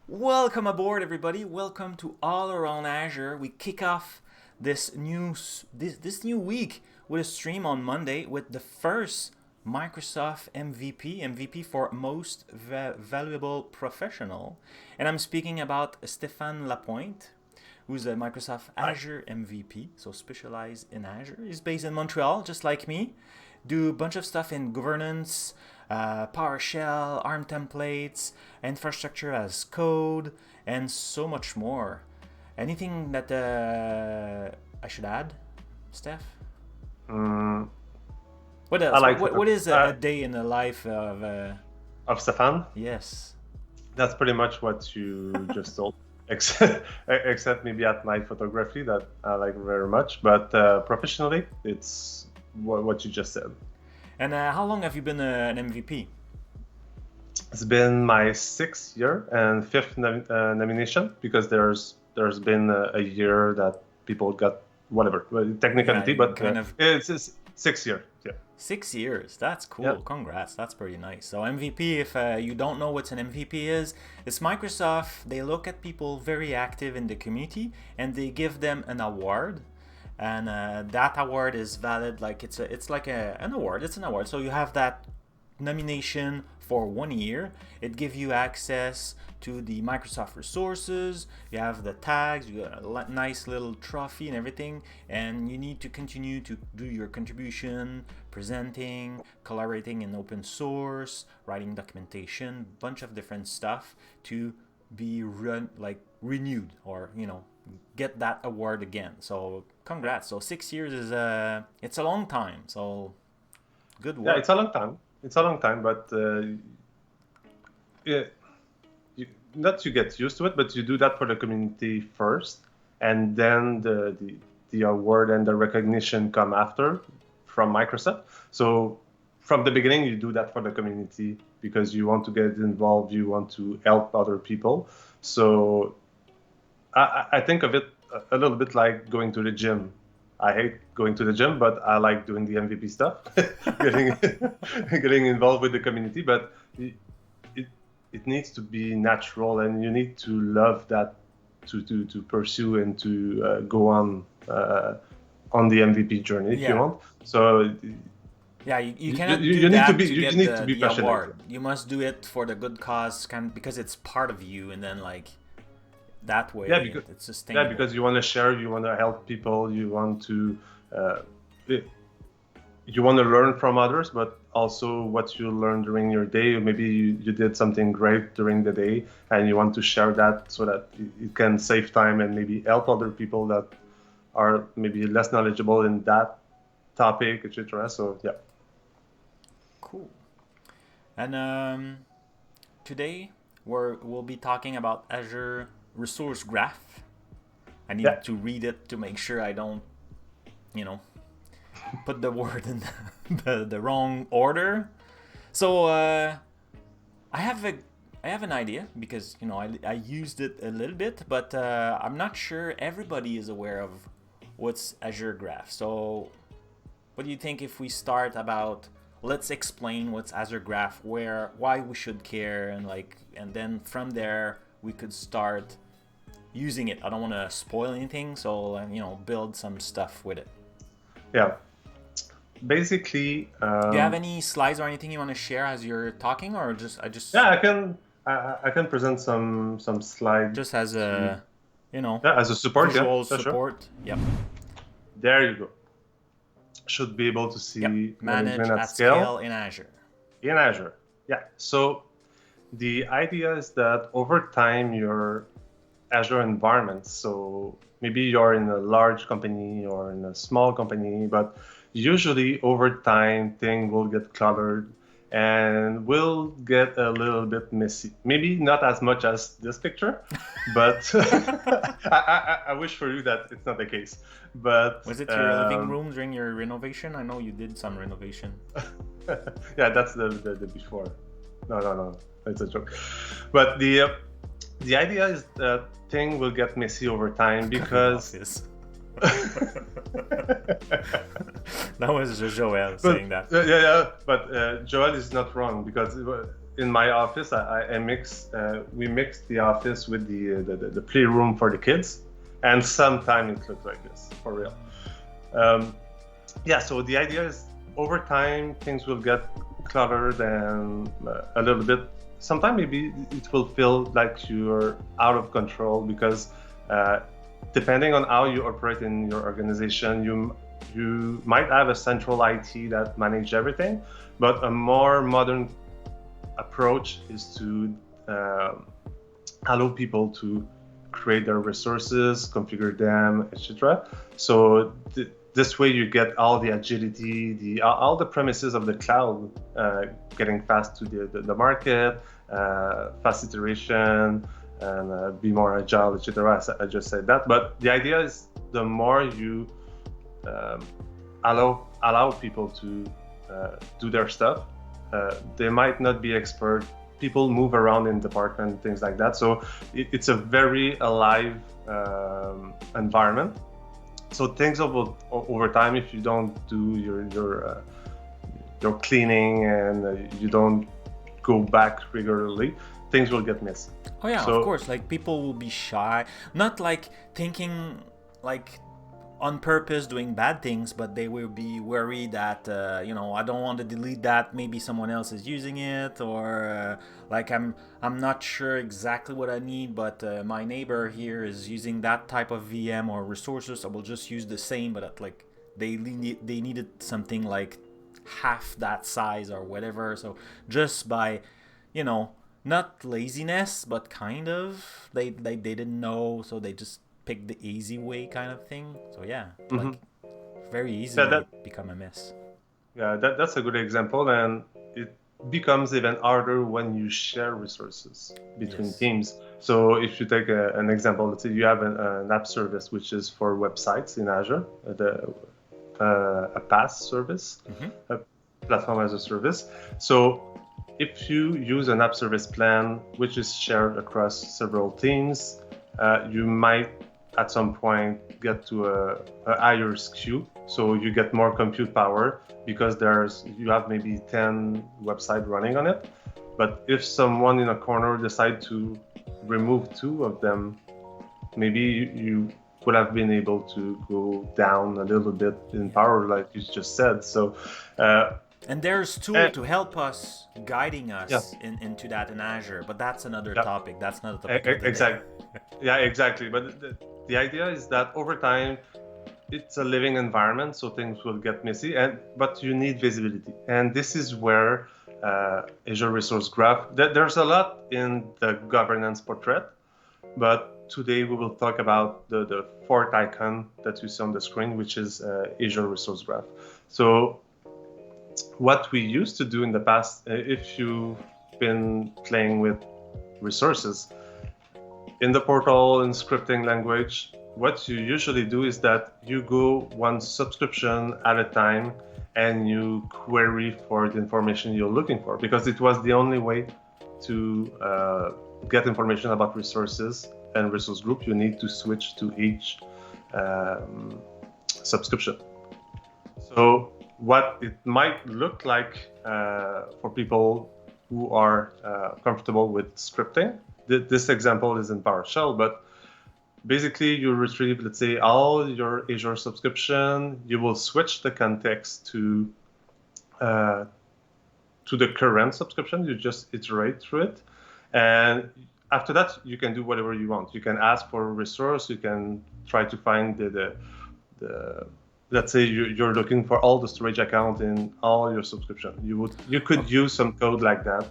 Welcome aboard, everybody. Welcome to All Around Azure. We kick off this new week with a stream on Monday with the first Microsoft MVP for most valuable professional, and I'm speaking about Stephane Lapointe, who's a Microsoft Azure MVP, so specialized in Azure. He's based in Montreal, just like me. Do a bunch of stuff in governance, PowerShell, ARM templates, infrastructure as code, and so much more. Anything that I should add, Steph? What else? What is a day in the life of Stephane? Yes. That's pretty much what you just told, except maybe at night photography that I like very much. But professionally, it's what you just said. And how long have you been an MVP? It's been my 6th year and 5th nomination, because there's been a year that people got whatever technicality, Yeah, but kind of. it's 6 years. Yeah. 6 years. That's cool. Yeah. Congrats. That's pretty nice. So MVP, if you don't know what an MVP is, it's Microsoft. They look at people very active in the community and they give them an award. And that award is valid, like it's like an award. It's an award. So you have that nomination for 1 year. It gives you access to the Microsoft resources. You have the tags. You got a nice little trophy and everything. And you need to continue to do your contribution, presenting, collaborating in open source, writing documentation, bunch of different stuff to be renewed, or get that award again. So congrats. So 6 years is it's a long time. So good work. Yeah, it's a long time. But not you get used to it, but you do that for the community first, and then the award and the recognition come after from Microsoft. So from the beginning, you do that for the community because you want to get involved, you want to help other people. So I think of it a little bit like going to the gym. I hate going to the gym, but I like doing the MVP stuff, getting involved with the community. But it needs to be natural, and you need to love that to pursue and to go on the MVP journey if you want. So yeah, you cannot you need to be passionate. Award. You must do it for the good cause, because it's part of you, and then that way, it's sustainable. Yeah, because you want to share, you want to help people, you want to learn from others, but also what you learn during your day. Maybe you did something great during the day, and you want to share that so that it can save time and maybe help other people that are maybe less knowledgeable in that topic, etc. So yeah. Cool. And today we'll be talking about Azure Resource Graph. I need to read it to make sure I don't, put the word in the wrong order. So I have an idea, because I used it a little bit, but I'm not sure everybody is aware of what's Azure Graph. So what do you think if we start about, let's explain what's Azure Graph, why we should care, and then from there we could start using it. I don't want to spoil anything, so build some stuff with it. Yeah. Basically, do you have any slides or anything you want to share as you're talking, or I can present some slides just as a as a support, visual support. Sure. Yep. There you go. Should be able to see manage at scale in Azure. In Azure, yeah. So the idea is that over time your Azure environment, so maybe you're in a large company or in a small company, but usually over time things will get cluttered and will get a little bit messy. Maybe not as much as this picture, but I wish for you that it's not the case. But was it your living room during your renovation? I know you did some renovation. Yeah, that's the before. No, it's a joke. But the idea is that thing will get messy over time because that was Joel saying that. Yeah. But Joel is not wrong, because in my office, we mix the office with the playroom for the kids, and sometimes it looks like this for real. So the idea is over time things will get cluttered and a little bit. Sometimes maybe it will feel like you're out of control because depending on how you operate in your organization, you might have a central IT that manage everything, but a more modern approach is to allow people to create their resources, configure them, etc. So this way you get all the agility, all the premises of the cloud, getting fast to the market, fast iteration, and be more agile, etc. I just said that, but the idea is the more you allow people to do their stuff, they might not be expert. People move around in department, things like that. So it's a very alive environment. So things over time, if you don't do your cleaning and you don't go back regularly, things will get messy. Oh yeah, of course. Like people will be shy, not like thinking like on purpose doing bad things, but they will be worried that I don't want to delete that, maybe someone else is using it, or like I'm not sure exactly what I need, but my neighbor here is using that type of VM or resources, I will just use the same, but like they needed something like half that size or whatever. So just by not laziness, but kind of they didn't know, so they just pick the easy way kind of thing. So yeah, like very easily become a mess. Yeah, that's a good example, and it becomes even harder when you share resources between teams. So if you take an example, let's say you have an app service which is for websites in Azure, a PaaS service, a platform as a service. So if you use an app service plan which is shared across several teams, you might at some point get to a higher SKU, so you get more compute power because you have maybe 10 websites running on it. But if someone in a corner decide to remove 2 of them, maybe you would have been able to go down a little bit in power, like you just said. So and there's tool to help us, guiding us into that in Azure, but that's another topic. That's not a topic. Exactly. Yeah, exactly. But the idea is that over time, it's a living environment, so things will get messy. But you need visibility, and this is where Azure Resource Graph. There's a lot in the governance portrait, but today we will talk about the 4th icon that you see on the screen, which is Azure Resource Graph. So what we used to do in the past, if you've been playing with resources in the portal in scripting language, what you usually do is that you go one subscription at a time and you query for the information you're looking for, because it was the only way to get information about resources and resource group. You need to switch to each subscription. So what it might look like for people who are comfortable with scripting, this example is in PowerShell, but basically you retrieve, let's say, all your Azure subscription. You will switch the context to the current subscription. You just iterate through it, and after that you can do whatever you want. You can ask for a resource. You can try to find the let's say you're looking for all the storage account in all your subscription. You could use some code like that.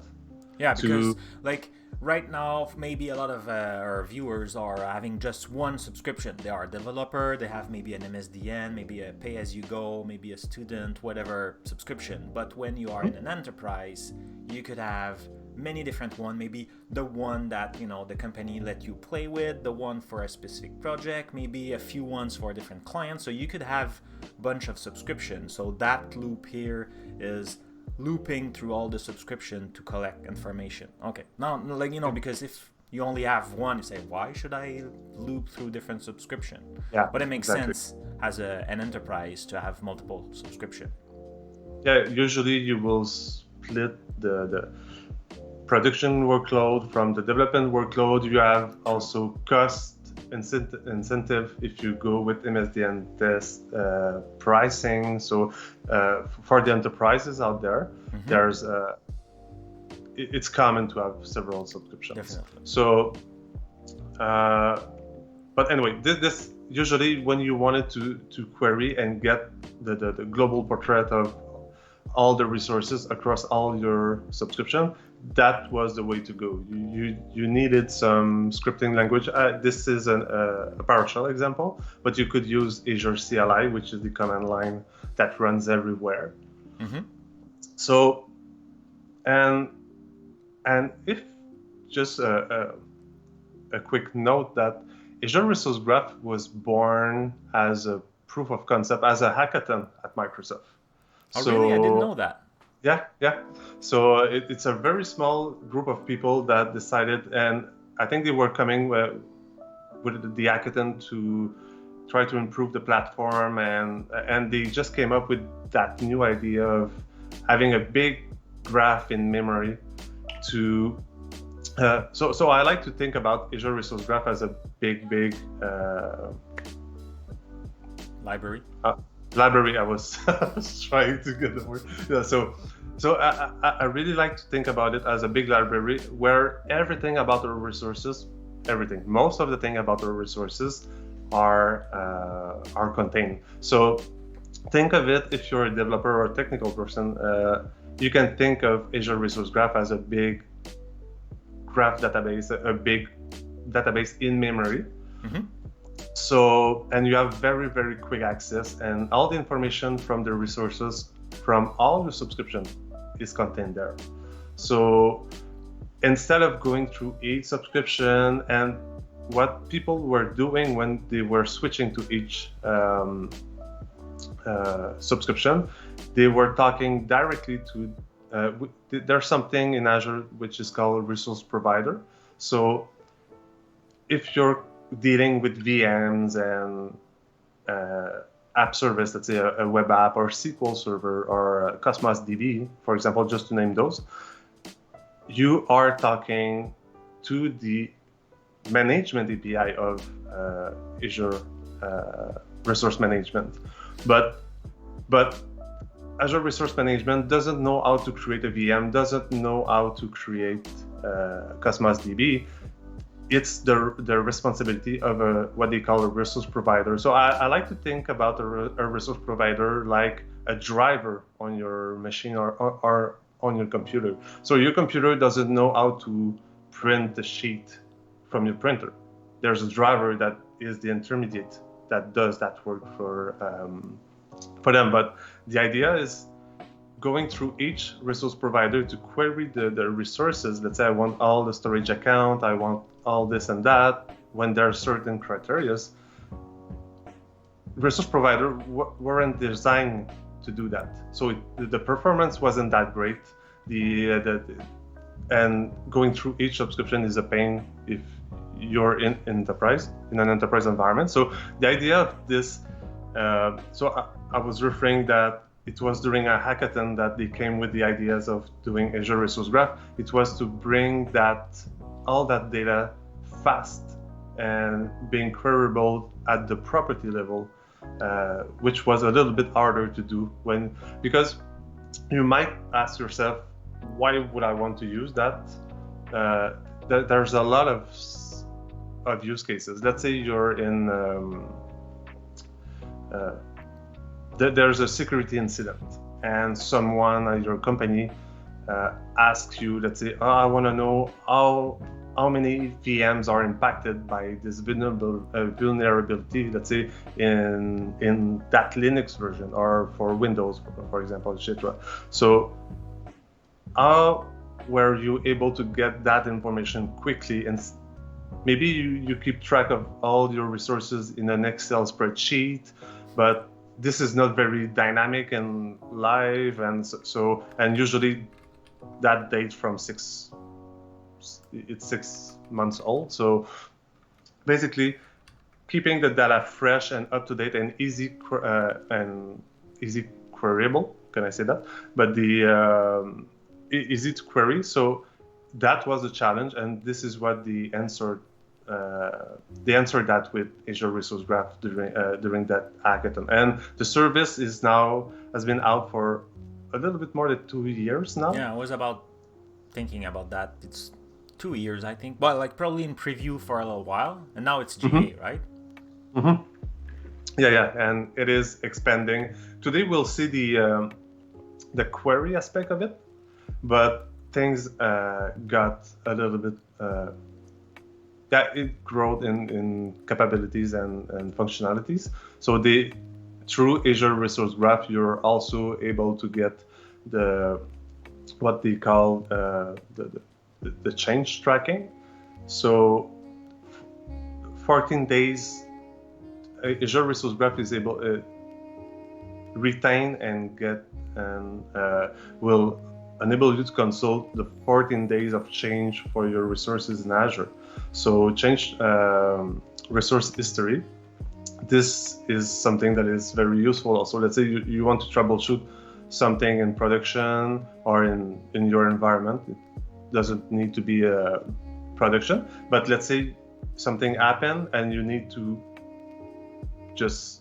Yeah, because like right now, maybe a lot of our viewers are having just one subscription. They are a developer, they have maybe an MSDN, maybe a pay-as-you-go, maybe a student, whatever subscription. But when you are in an enterprise, you could have many different ones. Maybe the one that the company let you play with, the one for a specific project, maybe a few ones for different clients. So you could have a bunch of subscriptions. So that loop here is looping through all the subscription to collect information. Okay, now because if you only have one, you say, why should I loop through different subscription? Yeah, but it makes sense as an enterprise to have multiple subscription. Yeah, usually you will split production workload, from the development workload. You have also cost incentive if you go with MSDN test pricing. So for the enterprises out there, there's it's common to have several subscriptions. Definitely. So, but anyway, this usually when you wanted to query and get the global portrait of all the resources across all your subscription, that was the way to go. You needed some scripting language. This is a PowerShell example, but you could use Azure CLI, which is the command line that runs everywhere. So, and if just a quick note that Azure Resource Graph was born as a proof of concept, as a hackathon at Microsoft. Oh, really? I didn't know that. Yeah. So it's a very small group of people that decided, and I think they were coming with the hackathon to try to improve the platform, and they just came up with that new idea of having a big graph in memory to. So I like to think about Azure Resource Graph as a big library. Library. I was trying to get the word. Yeah. So I really like to think about it as a big library where everything about our resources, most of the thing about our resources are contained. So think of it, if you're a developer or a technical person, you can think of Azure Resource Graph as a big graph database, a big database in memory. So, and you have very, very quick access, and all the information from the resources from all your subscription is contained there. So instead of going through each subscription, and what people were doing when they were switching to each subscription, they were talking directly to, there's something in Azure which is called resource provider. So if you're dealing with VMs and app service, let's say a web app or SQL Server or Cosmos DB, for example, just to name those, you are talking to the management API of Azure Resource Management. But Azure Resource Management doesn't know how to create a VM, doesn't know how to create Cosmos DB. It's the responsibility of what they call a resource provider. So I like to think about a resource provider like a driver on your machine or on your computer. So your computer doesn't know how to print the sheet from your printer. There's a driver that is the intermediate that does that work for them. But the idea is going through each resource provider to query the resources. Let's say I want all the storage account, I want all this and that. When there are certain criteria, resource provider weren't designed to do that. So the performance wasn't that great. And going through each subscription is a pain if you're in an enterprise environment. So the idea of this, so I was referring that it was during a hackathon that they came with the ideas of doing Azure Resource Graph. It was to bring all that data fast and being queryable at the property level, which was a little bit harder to do because you might ask yourself, why would I want to use that? There's a lot of use cases. Let's say you're in there's a security incident and someone at your company asks you, let's say, I want to know how many VMs are impacted by this vulnerability, let's say in that Linux version or for Windows, for example, etc. So how were you able to get that information quickly? And maybe you keep track of all your resources in an Excel spreadsheet, but this is not very dynamic and live, and usually that dates from 6 months old. So basically, keeping the data fresh and up to date and easy queryable. Can I say that? But easy to query. So that was a challenge, and this is what they answered that with Azure Resource Graph during that hackathon. And the service has been out for a little bit more than 2 years now. Yeah, I was about thinking about that. It's 2 years, I think, but like probably in preview for a little while, and now it's GA, right? Mm-hmm. Yeah, and it is expanding. Today we'll see the query aspect of it, but things got a little bit it growth in capabilities and functionalities. So through Azure Resource Graph, you're also able to get what they call the change tracking. So 14 days, Azure Resource Graph is able to retain and get and will enable you to consult the 14 days of change for your resources in Azure. So change resource history. This is something that is very useful. Also, let's say you want to troubleshoot something in production or in your environment. It doesn't need to be a production, but let's say something happened and you need to just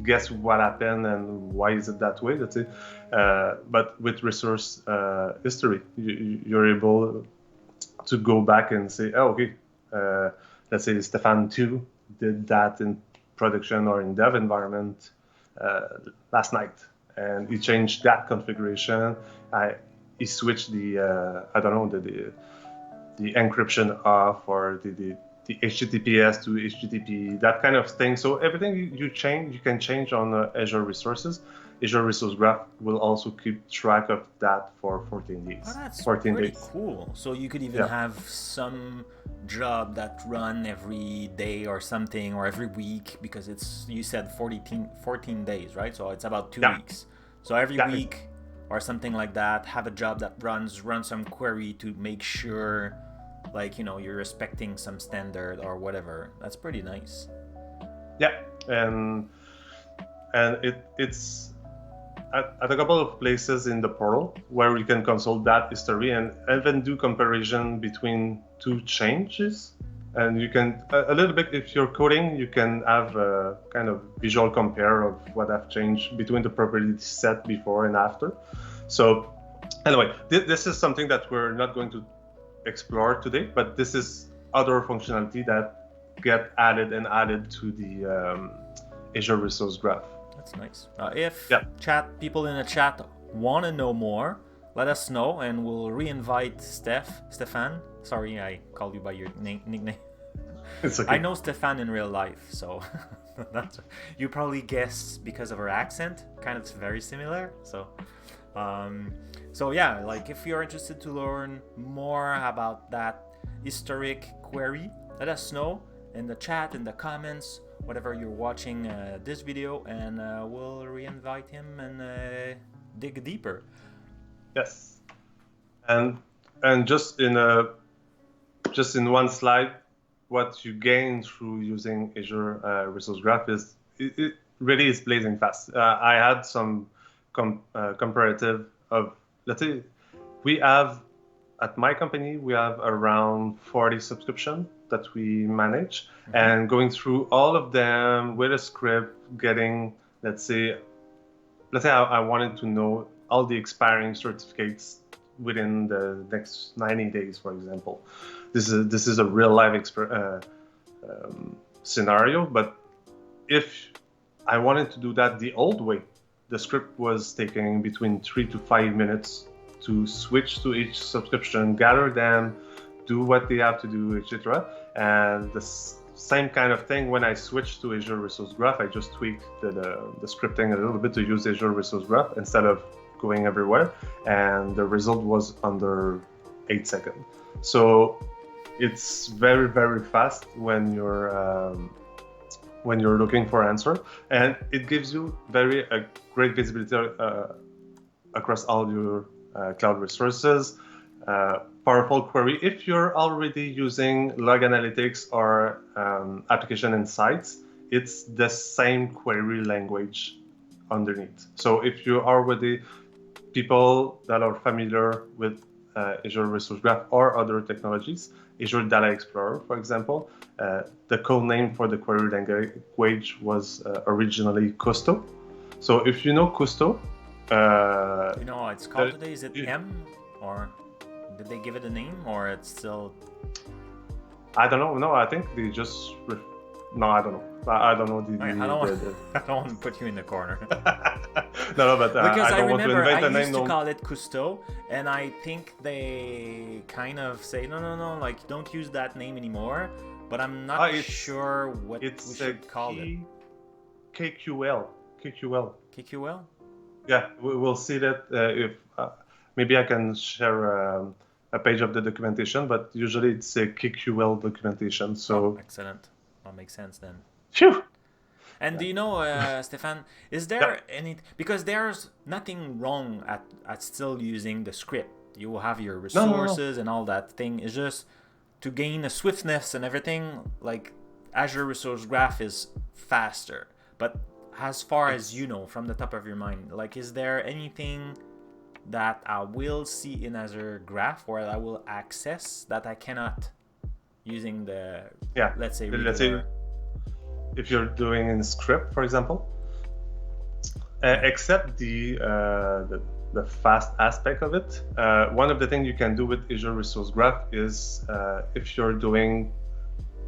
guess what happened and why is it that way, let's say. But with resource history, you're able to go back and say, oh, okay, let's say Stephane 2 did that in production or in dev environment last night, and he changed that configuration. He switched the encryption off, or the HTTPS to HTTP, that kind of thing. So everything you can change on Azure Resources. Azure Resource Graph will also keep track of that for 14 days. Oh, that's 14 pretty days. Cool. So you could even have some job that run every day or something, or every week, because you said 14 days, right? So it's about 2 weeks. So every week or something like that, have a job that run some query to make sure, like, you're respecting some standard or whatever. That's pretty nice. Yeah, and it's at a couple of places in the portal where you can consult that history and even do comparison between two changes. And you can, a little bit, if you're coding, you can have a kind of visual compare of what have changed between the property set before and after. So anyway, this is something that we're not going to explore today, but this is other functionality that get added to the Azure Resource Graph. That's nice. If people in the chat want to know more, let us know, and we'll re-invite Stephane. Sorry, I called you by your nickname. It's okay. I know Stephane in real life, so you probably guess because of her accent. Kind of very similar. So yeah, like if you're interested to learn more about that historic query, let us know in the chat, in the comments, whatever you're watching this video, and we'll re-invite him and dig deeper. Yes, and just in one slide, what you gain through using Azure Resource Graph is it really is blazing fast. I had some comparative of, let's say, at my company we have around 40 subscriptions that we manage, and going through all of them with a script, getting, let's say I wanted to know all the expiring certificates within the next 90 days, for example. This is a real life scenario, but if I wanted to do that the old way, the script was taking between 3 to 5 minutes to switch to each subscription, gather them, do what they have to do, etc. And the same kind of thing when I switched to Azure Resource Graph. I just tweaked the scripting a little bit to use Azure Resource Graph instead of going everywhere, and the result was under 8 seconds. So it's very, very fast when you're looking for answer, and it gives you a great visibility across all your cloud resources. Powerful query. If you're already using log analytics or application insights, it's the same query language underneath. So if you already people that are familiar with Azure Resource Graph or other technologies. Azure Data Explorer, for example, the code name for the query language was originally Custo. So if you know Custo, you know what it's called today? Is it M, or did they give it a name, or it's still? I don't know. No, I think they just. No, I don't know. I don't know I don't want to put you in the corner. No, but because I don't want to invent a name. I used to call it Cousteau, and I think they kind of say no, like don't use that name anymore. But I'm not sure what we should call it. KQL. KQL. Yeah, we'll see that if maybe I can share a page of the documentation, but usually it's a KQL documentation. So excellent. That makes sense then. Phew. And do you know, Stephane, is there any, because there's nothing wrong at still using the script. You will have your resources and all that thing. It's just to gain a swiftness and everything, like Azure Resource Graph is faster. But as far as you know, from the top of your mind, like, is there anything that I will see in Azure Graph or I will access that I cannot using the, let's say if you're doing in script, for example, except the fast aspect of it, one of the things you can do with Azure Resource Graph is if you're doing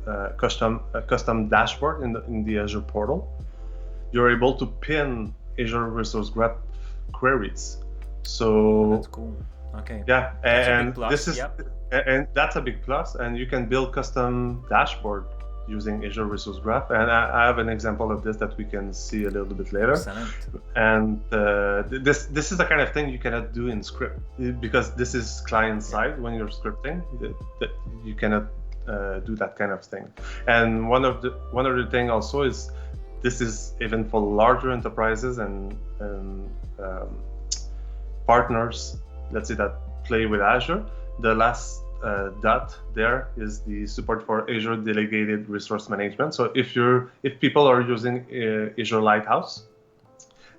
a custom dashboard in the Azure portal, you're able to pin Azure Resource Graph queries. So that's cool. Okay. Yeah, and this is and that's a big plus. And you can build custom dashboard using Azure Resource Graph. And I have an example of this that we can see a little bit later. Excellent. And this is the kind of thing you cannot do in script because this is client side. When you're scripting, you cannot do that kind of thing. And one of the thing also is this is even for larger enterprises and partners, let's say, that play with Azure. The last dot there is the support for Azure Delegated Resource Management. So if people are using Azure Lighthouse,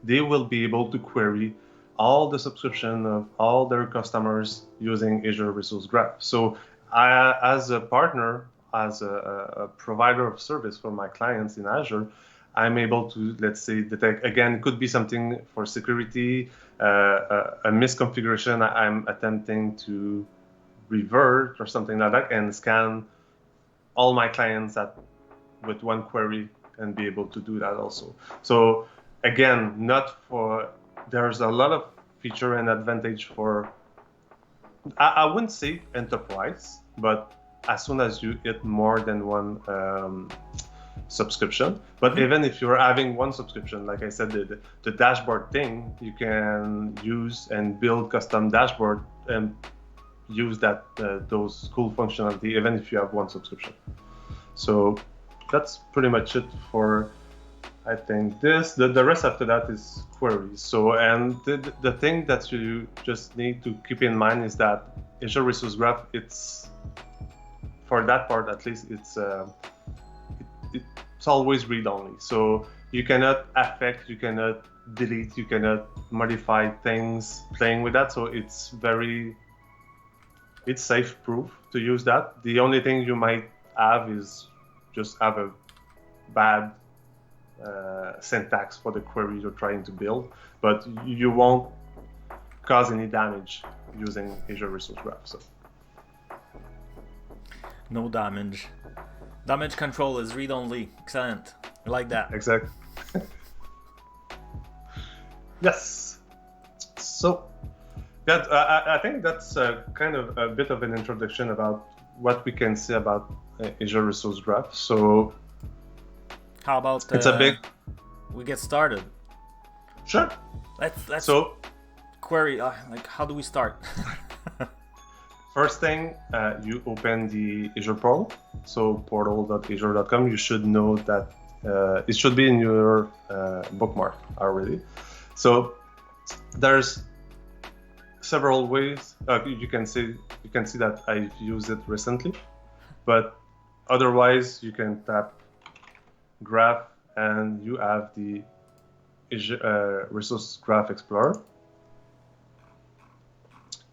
they will be able to query all the subscription of all their customers using Azure Resource Graph. So as a partner, as a provider of service for my clients in Azure, I'm able to, let's say, detect, again, it could be something for security, a misconfiguration I'm attempting to revert or something like that, and scan all my clients with one query and be able to do that also. So again, there's a lot of feature and advantage for, I wouldn't say enterprise, but as soon as you hit more than one subscription. But even if you're having one subscription, like I said, the dashboard thing, you can use and build custom dashboard and use those cool functionality even if you have one subscription. So that's pretty much it for, I think, this. The rest after that is queries. So, and the thing that you just need to keep in mind is that Azure Resource Graph, it's, for that part at least, it's always read-only. So you cannot affect, you cannot delete, you cannot modify things playing with that. So it's safe-proof to use that. The only thing you might have is just have a bad syntax for the query you're trying to build, but you won't cause any damage using Azure Resource Graph. So no damage. Damage control is read-only. Excellent. I like that. Exactly. Yes. So that I think that's kind of a bit of an introduction about what we can say about Azure Resource Graph. So how about it's a big. We get started. Sure. Let's so query. Like, how do we start? First thing, you open the Azure portal. So portal.azure.com. You should know that it should be in your bookmark already. So there's several ways you can see that I've used it recently, but otherwise you can tap Graph and you have the Azure Resource Graph Explorer.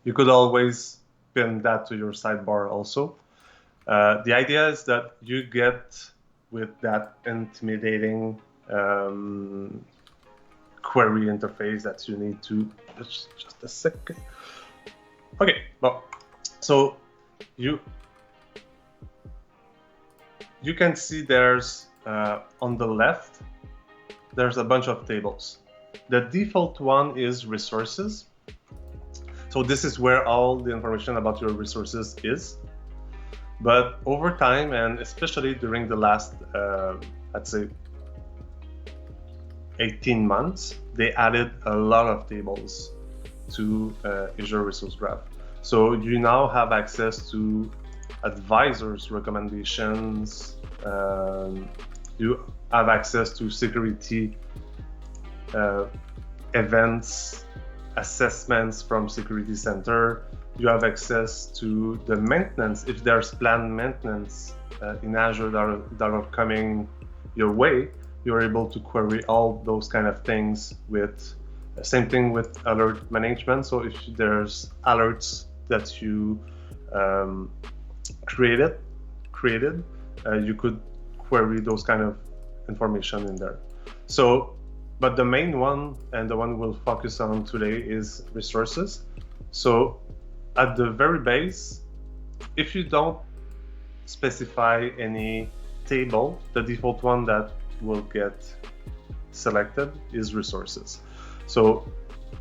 You could always pin that to your sidebar also. The idea is that you get with that intimidating query interface that you need to, just a second. Okay, well, so you can see there's on the left, there's a bunch of tables. The default one is resources. So this is where all the information about your resources is. But over time, and especially during the last, I'd say, 18 months, they added a lot of tables to Azure Resource Graph. So you now have access to advisors' recommendations. You have access to security events, assessments from Security Center. You have access to the maintenance. If there's planned maintenance in Azure that are coming your way, you're able to query all those kind of things with same thing with alert management. So if there's alerts that you created, you could query those kind of information in there. So, but the main one and the one we'll focus on today is resources. So at the very base, if you don't specify any table, the default one that will get selected is resources. So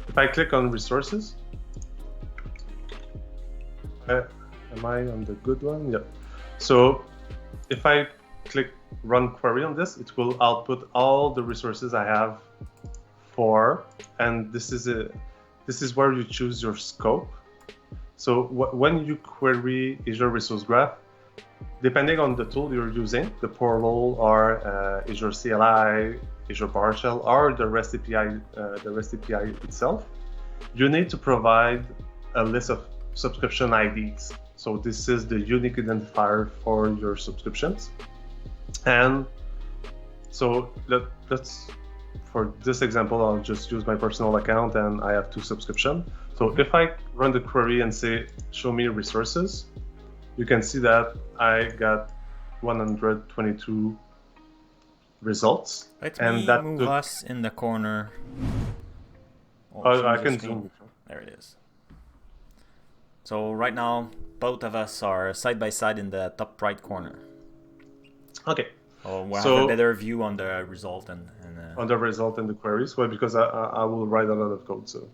if I click on resources, am I on the good one? Yeah. So if I click run query on this, it will output all the resources I have for, and this is where you choose your scope. So when you query Azure Resource Graph, depending on the tool you're using, the portal or Azure CLI, Azure PowerShell, or the REST API itself, you need to provide a list of subscription IDs. So this is the unique identifier for your subscriptions. And so let's, for this example, I'll just use my personal account and I have 2 subscriptions. So if I run the query and say, show me resources, you can see that I got 122 results. Let and me that move took... us in the corner. Oh, I can zoom. There it is. So right now, both of us are side by side in the top right corner. Okay. Oh, we'll have a better view on the result and on the result and the queries. Well, because I will write a lot of code. So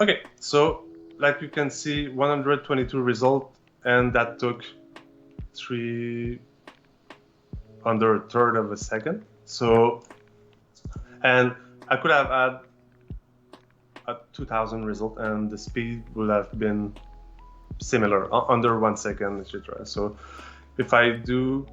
okay, so like you can see, 122 result, and that took under a third of a second. So, and I could have had a 2000 result, and the speed would have been similar, under 1 second, etc. So if I do,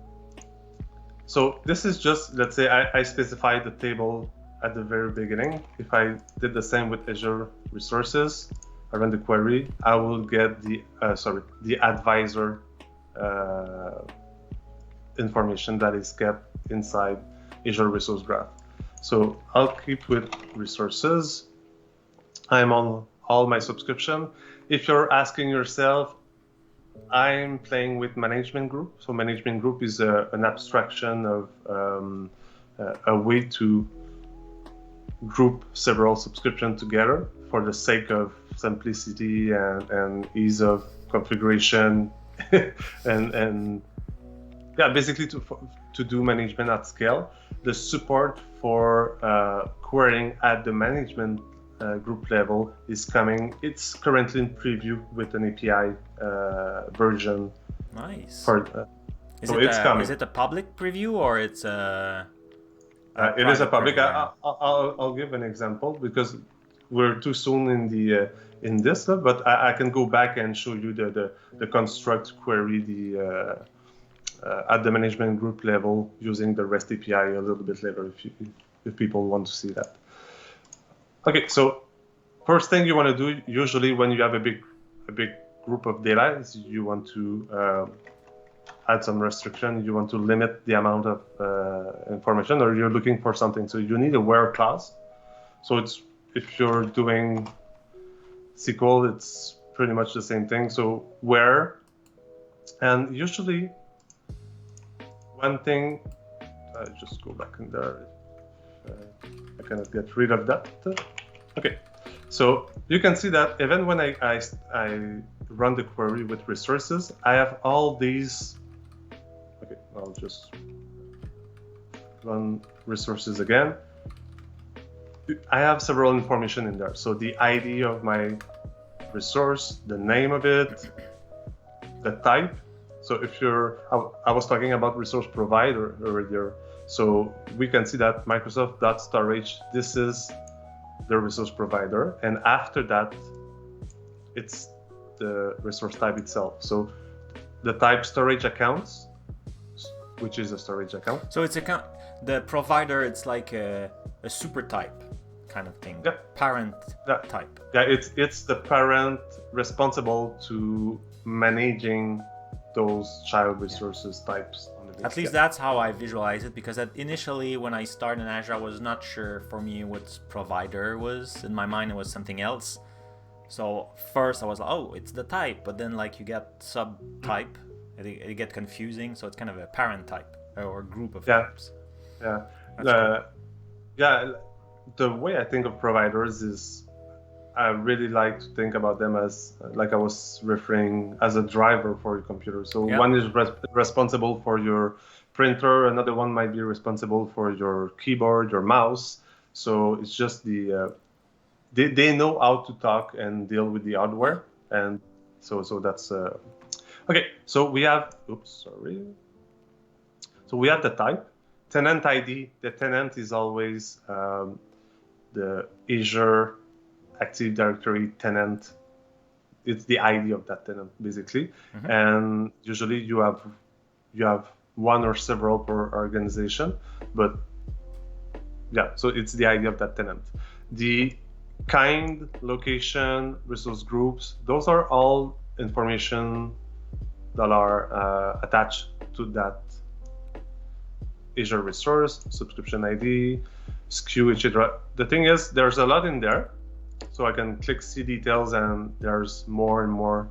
so this is just, let's say I specified the table at the very beginning. If I did the same with Azure Resources, I run the query, I will get the advisor information that is kept inside Azure Resource Graph. So I'll keep with resources. I'm on all my subscription. If you're asking yourself, I'm playing with management group. So management group is an abstraction of a way to group several subscriptions together for the sake of simplicity and ease of configuration and yeah, basically to do management at scale. The support for querying at the management group level is coming. It's currently in preview with an API version. Nice. It's coming. Is it a public preview or it's a it is a public. I'll give an example because we're too soon in this, but I can go back and show you the construct query at the management group level using the REST API a little bit later if people want to see that. Okay, so first thing you want to do usually when you have a big group of data is you want to add some restriction. You want to limit the amount of information, or you're looking for something. So you need a where clause. So it's, if you're doing SQL, it's pretty much the same thing. So where, and usually one thing, just go back in there. I cannot get rid of that. Okay, so you can see that even when I run the query with resources, I have all these. Okay, I'll just run resources again. I have several information in there. So the ID of my resource, the name of it, the type. So if I was talking about resource provider earlier. So we can see that Microsoft.storage, this is the resource provider. And after that, it's the resource type itself. So the type storage accounts, which is a storage account. So it's the provider, it's like a super type kind of thing. Yeah. Parent type. Yeah, it's the parent responsible to managing those child resources types. At least that's how I visualize it, because initially when I started in Azure, I was not sure for me what provider was. In my mind, it was something else. So first I was like, oh, it's the type, but then like you get subtype, it get confusing. So it's kind of a parent type or group of types. Yeah. Cool. Yeah. The way I think of providers is I really like to think about them as, like I was referring, as a driver for your computer. So one is responsible for your printer, another one might be responsible for your keyboard, your mouse. So it's just they know how to talk and deal with the hardware, and so that's okay. So we have, So we have the type, tenant ID. The tenant is always the Azure Active Directory tenant. It's the ID of that tenant, basically. And usually you have one or several per organization, but yeah, so it's the ID of that tenant. The kind, location, resource groups, those are all information that are attached to that Azure resource, subscription ID, SKU, etc. The thing is, there's a lot in there. So I can click see details, and there's more and more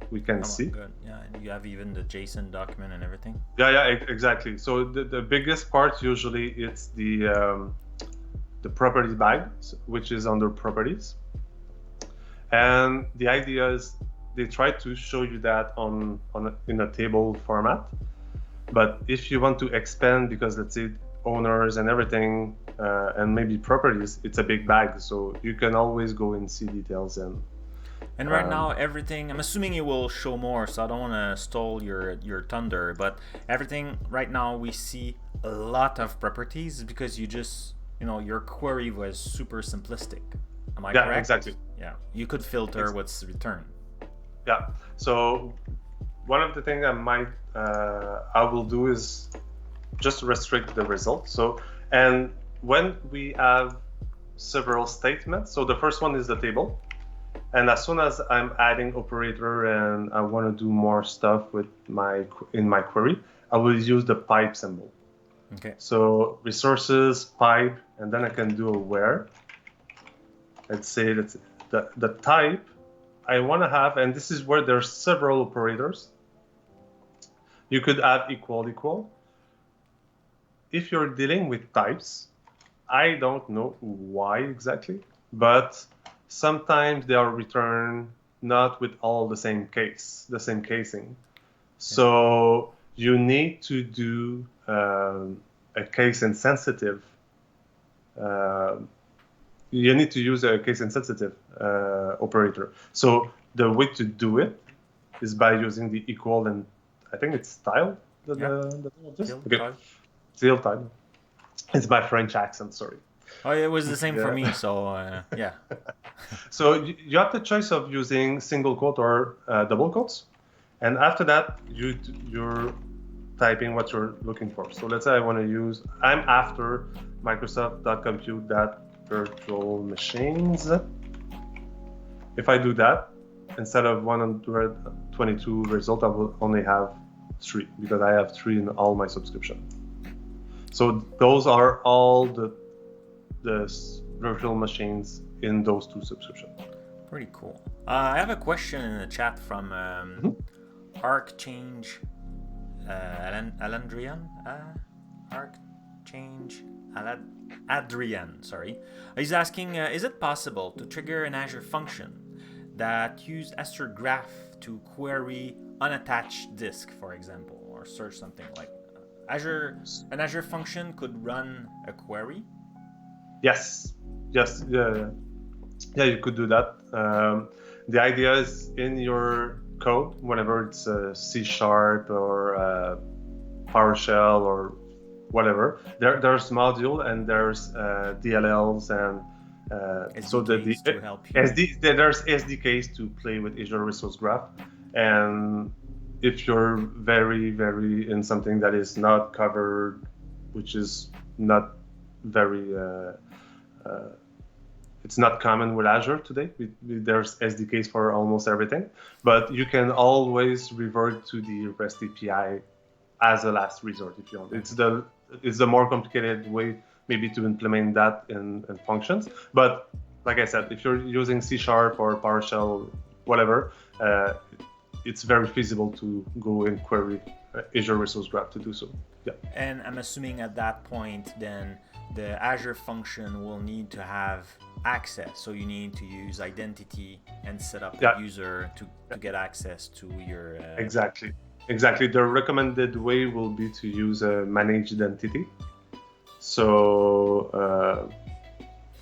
we can see. Good. Yeah, and you have even the JSON document and everything. Yeah, exactly. So the biggest part usually it's the property bag, which is under properties. And the idea is they try to show you that in a table format. But if you want to expand, because let's say owners and everything, and maybe properties, it's a big bag, so you can always go and see details. And right now everything, I'm assuming you will show more, so I don't want to stall your thunder, but everything right now we see a lot of properties because you just, your query was super simplistic. Am I correct? Yeah, exactly. Yeah, you could filter what's returned. Yeah, so one of the things I will do is just restrict the result. So, and when we have several statements, so the first one is the table, and as soon as I'm adding operator and I want to do more stuff in my query, I will use the pipe symbol. Okay. So resources, pipe, and then I can do a where. Let's say that's the type I want to have, and this is where there's several operators. You could have equal. If you're dealing with types, I don't know why exactly, but sometimes they are returned not with all the same casing. So you need to do a case insensitive. You need to use a case insensitive operator. So the way to do it is by using the equal, and I think it's style. Style type. It's my French accent, sorry. Oh, it was the same for me, so yeah. So you have the choice of using single quote or double quotes, and after that you're typing what you're looking for. So let's say I'm after Microsoft.compute.virtual machines. If I do that, instead of 122 result, I will only have 3 because I have 3 in all my subscription. So those are all the virtual machines in those 2 subscriptions. Pretty cool. I have a question in the chat from ArcChange Alandrian. ArcChange Adrian, sorry. He's asking, is it possible to trigger an Azure function that use Azure Graph to query unattached disk, for example, or search something like an Azure function could run a query? Yes. Yeah, you could do that. The idea is in your code, whenever it's C# or PowerShell or whatever, there's module and there's DLLs and SDKs to help you. there's SDKs to play with Azure Resource Graph. And if you're very in something that is not covered, which is not very it's not common with Azure today. There's SDKs for almost everything, but you can always revert to the REST API as a last resort if you want. It's the more complicated way maybe to implement that in functions. But like I said, if you're using C# or PowerShell, whatever, it's very feasible to go and query Azure Resource Graph to do so. Yeah. And I'm assuming at that point, then the Azure function will need to have access. So you need to use identity and set up a user to get access to your... Exactly. The recommended way will be to use a managed identity. So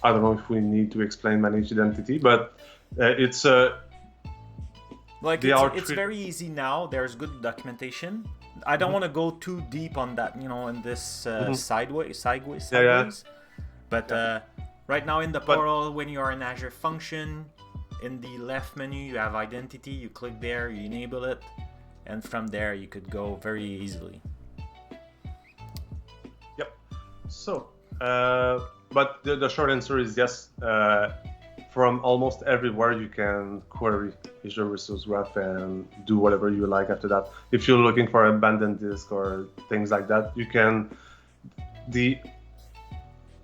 I don't know if we need to explain managed identity, but it's it's very easy now. There's good documentation. I don't want to go too deep on that, in this sideways. But right now in the portal, when you are in Azure function, in the left menu, you have identity. You click there, you enable it, and from there you could go very easily. Yep. So, but the short answer is yes. From almost everywhere you can query Azure Resource Graph and do whatever you like after that. If you're looking for abandoned disk or things like that, you can.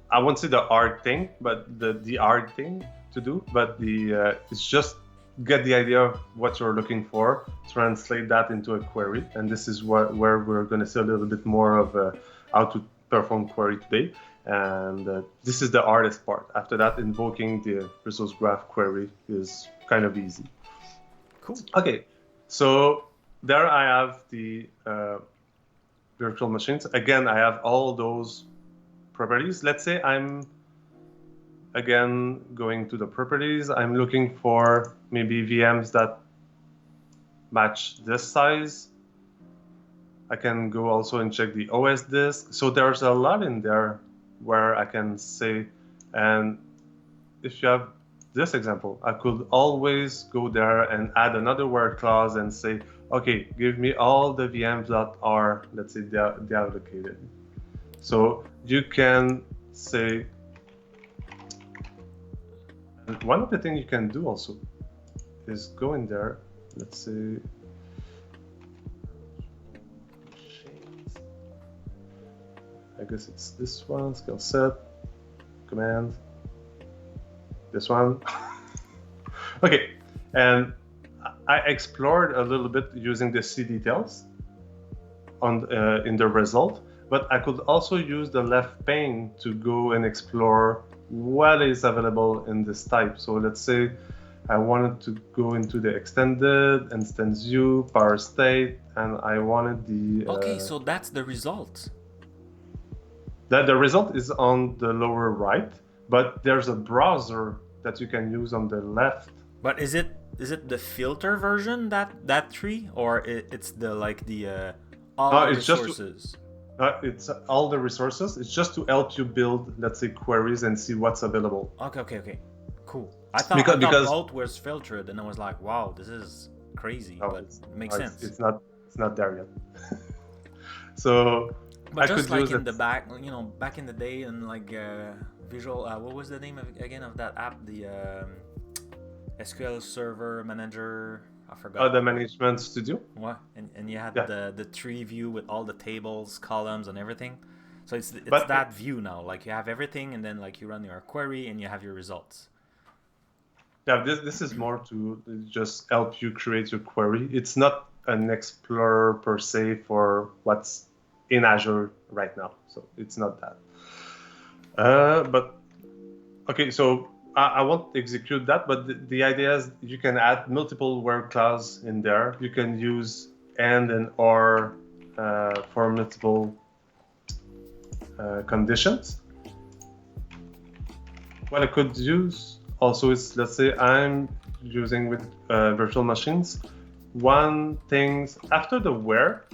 I won't say the hard thing, but the hard thing to do, but it's just get the idea of what you're looking for, translate that into a query, and this is where we're going to see a little bit more of how to perform query today. And this is the hardest part. After that, invoking the resource graph query is kind of easy. Cool. Okay, so there I have the virtual machines. Again, I have all those properties. Let's say I'm, again, going to the properties. I'm looking for maybe VMs that match this size. I can go also and check the OS disk. So there's a lot in there where I can say, and if you have this example, I could always go there and add another where clause and say, okay, give me all the VMs that are, let's say, deallocated. So you can say, and one of the things you can do also is go in there, let's say, I guess it's this one, skill set, command, this one. Okay, and I explored a little bit using the C details on in the result, but I could also use the left pane to go and explore what is available in this type. So let's say I wanted to go into the extended, instance view, power state, and I wanted the... Okay, so that's the result. The result is on the lower right, but there's a browser that you can use on the left. But is it the filter version that tree, or it's the all the resources? It's all the resources. It's just to help you build, let's say, queries and see what's available. Okay, cool. I thought both was filtered, and I was like, wow, this is crazy, but it makes sense. It's not there yet. So. But just like in the back, back in the day, and Visual, what was the name of that app? The SQL Server Manager. I forgot. Oh, the Management Studio. What? And you had the tree view with all the tables, columns, and everything. So it's that view now. Like you have everything, and then you run your query, and you have your results. Yeah, this is more to just help you create your query. It's not an explorer per se for what's in Azure right now. So it's not that. But okay, so I won't execute that, but the idea is you can add multiple where clause in there. You can use and or for multiple conditions. What I could use also is, let's say I'm using with virtual machines. One thing after the where,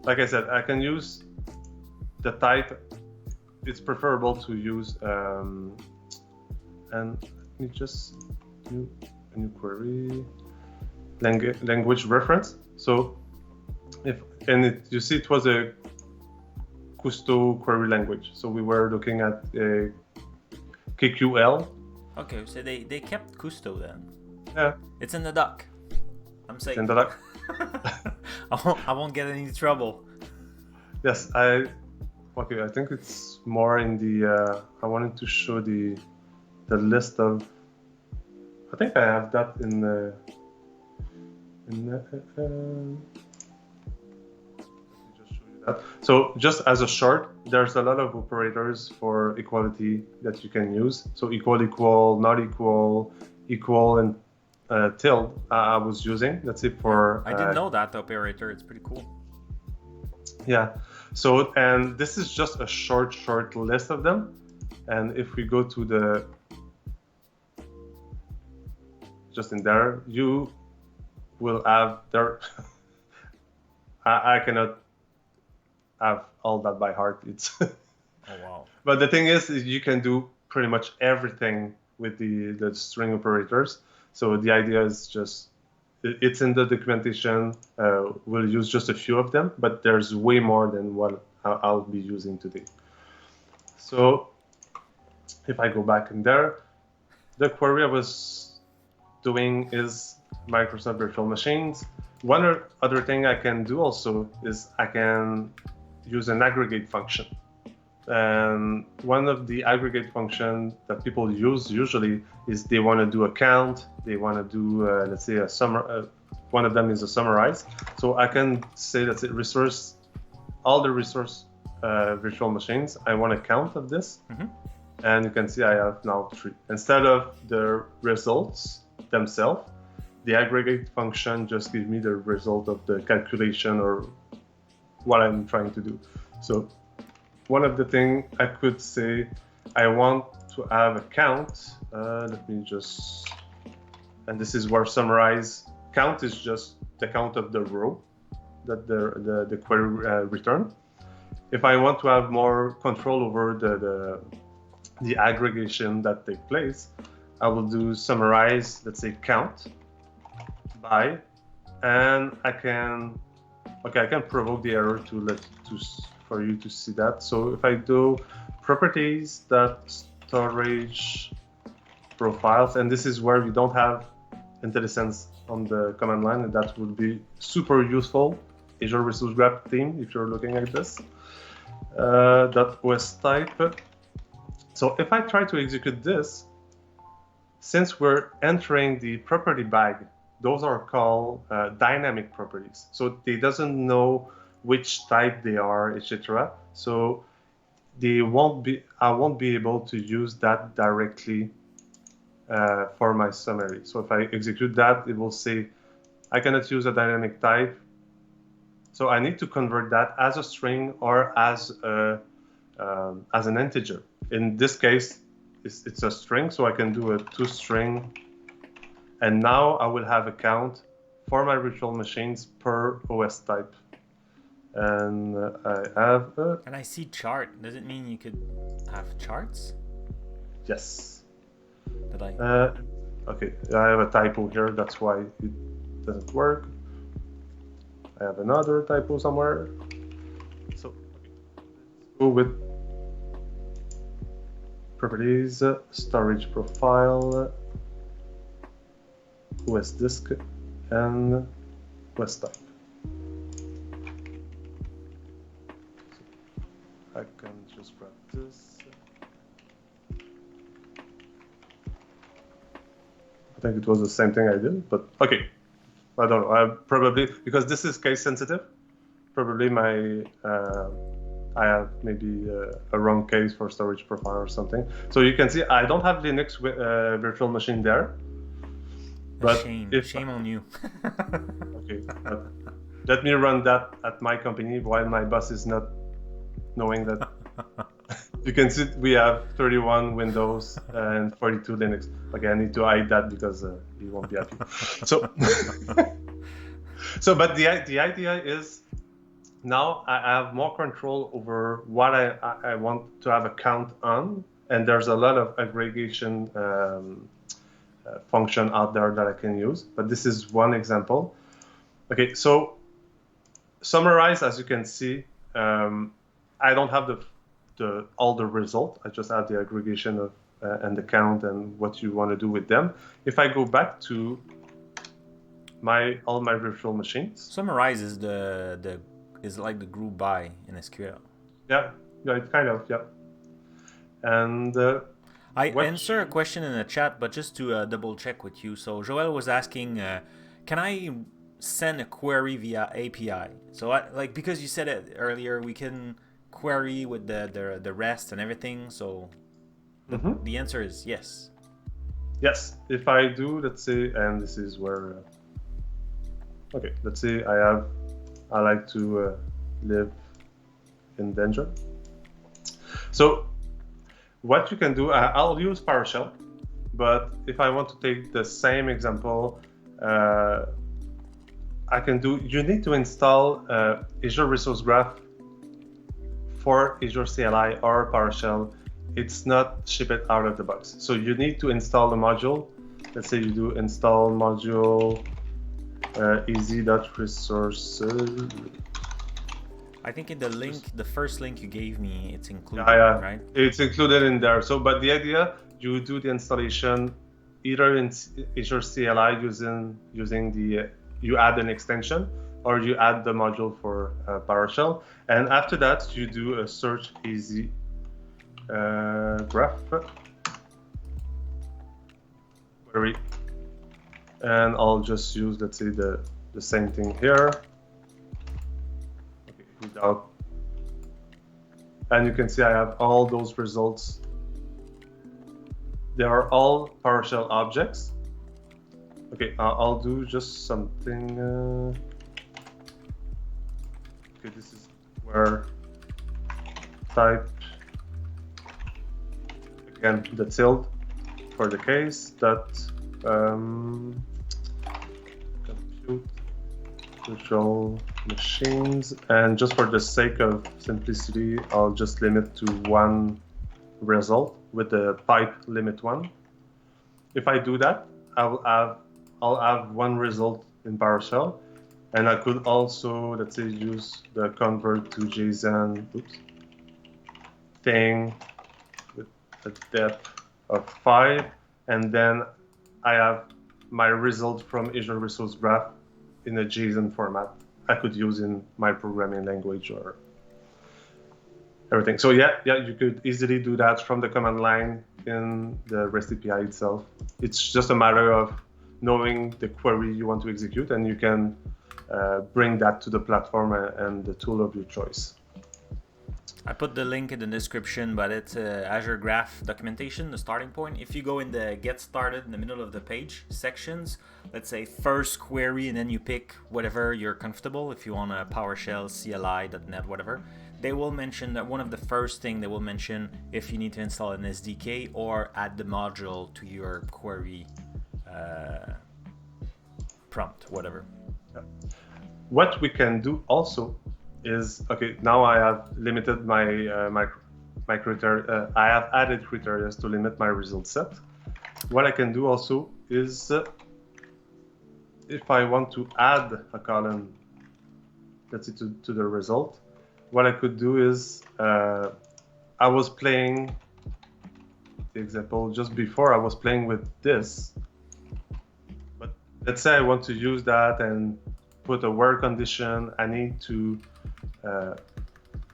like I said, I can use the type. It's preferable to use and let me just do a new query language reference. So you see it was a Cousteau query language. So we were looking at a KQL. Okay, so they kept Cousteau then. Yeah. It's in the doc. I'm safe. It's in the doc. I won't get any trouble. Yes, I think it's more in the. I wanted to show the list of. I think I have that in the. Let me just show you that. So just as a short, there's a lot of operators for equality that you can use. So equal, not equal, and tilde. I was using. That's it for. I didn't know that operator. It's pretty cool. Yeah. So, and this is just a short list of them. And if we go to the, just in there, you will have there, I cannot have all that by heart. It's, oh wow. But the thing is you can do pretty much everything with the string operators. So the idea is just, it's in the documentation. We'll use just a few of them, but there's way more than what I'll be using today. So if I go back in there, the query I was doing is Microsoft Virtual Machines. One other thing I can do also is I can use an aggregate function. And one of the aggregate functions that people use usually is they want to do a count, they want to do, let's say, one of them is a summarize. So I can say, let's say, all the resource virtual machines, I want a count of this. Mm-hmm. And you can see I have now 3. Instead of the results themselves, the aggregate function just gives me the result of the calculation or what I'm trying to do. So one of the things I could say, I want to have a count. Let me just, and this is where summarize. Count is just the count of the row that the query return. If I want to have more control over the aggregation that takes place, I will do summarize, let's say count by, and I can provoke the error for you to see that. So if I do properties that storage profiles, and this is where you don't have IntelliSense on the command line, and that would be super useful. Azure Resource Graph theme, if you're looking at this. .os type. So if I try to execute this, since we're entering the property bag, those are called dynamic properties. So they doesn't know which type they are, etc. So I won't be able to use that directly for my summary. So if I execute that, it will say I cannot use a dynamic type. So I need to convert that as a string or as an integer. In this case, it's a string, so I can do a toString. And now I will have a count for my virtual machines per OS type. And I have... and I see chart. Does it mean you could have charts? Yes. Did I? Okay, I have a typo here. That's why it doesn't work. I have another typo somewhere. So let's go with properties, storage profile, OS disk, and OS type. So I can just grab this. think it was the same thing I did, but okay. I don't know. I probably, because this is case sensitive, probably I have maybe a wrong case for storage profile or something. So you can see I don't have Linux virtual machine there. But shame on you. Okay, let me run that at my company while my boss is not knowing that. You can see we have 31 Windows and 42 Linux. Okay, I need to hide that because he won't be happy. So, but the idea is now I have more control over what I want to have a count on, and there's a lot of aggregation function out there that I can use. But this is one example. Okay, so summarize, as you can see, I don't have all the result. I just have the aggregation of and the count and what you want to do with them. If I go back to all my virtual machines, summarize is is like the group by in SQL. Yeah, it kind of, yeah. And I answer a question in the chat, but just to double check with you. So Joel was asking, can I send a query via API? So because you said it earlier, we can query with the REST and everything. So the answer is yes. Yes, if I do, let's say, and this is where, okay, let's say I like to live in danger. So what you can do, I'll use PowerShell, but if I want to take the same example, I can do, you need to install Azure Resource Graph for Azure CLI or PowerShell. It's not shipped out of the box. So you need to install the module. Let's say you do install module easy.resources. I think in the link, the first link you gave me, it's included, right? It's included in there. So, but the idea, you do the installation either in Azure CLI using the, you add an extension, or you add the module for PowerShell. And after that, you do a search easy graph query. And I'll just use, let's say, the same thing here. Okay, without, and you can see I have all those results. They are all PowerShell objects. Okay, I'll do just something. Okay, this is where type, again, the tilde for the case, that compute virtual machines, and just for the sake of simplicity, I'll just limit to one result with the pipe limit 1. If I do that, I'll have one result in PowerShell, and I could also, let's say, use the convert to JSON thing with a depth of 5, and then I have my result from Azure Resource Graph in a JSON format I could use in my programming language or everything. So yeah, you could easily do that from the command line in the REST API itself. It's just a matter of knowing the query you want to execute, and you can bring that to the platform and the tool of your choice. I put the link in the description, but it's Azure Graph documentation, the starting point. If you go in the Get Started in the middle of the page sections, let's say first query, and then you pick whatever you're comfortable. If you want a PowerShell, CLI, .NET, whatever, they will mention that one of the first thing they will mention if you need to install an SDK or add the module to your query prompt, whatever. What we can do also is, okay, now I have limited my my criteria. I have added criteria to limit my result set. What I can do also is, if I want to add a column, let's say to the result, what I could do is, I was playing the example just before. I was playing with this, but let's say I want to use that and put a where condition. I need to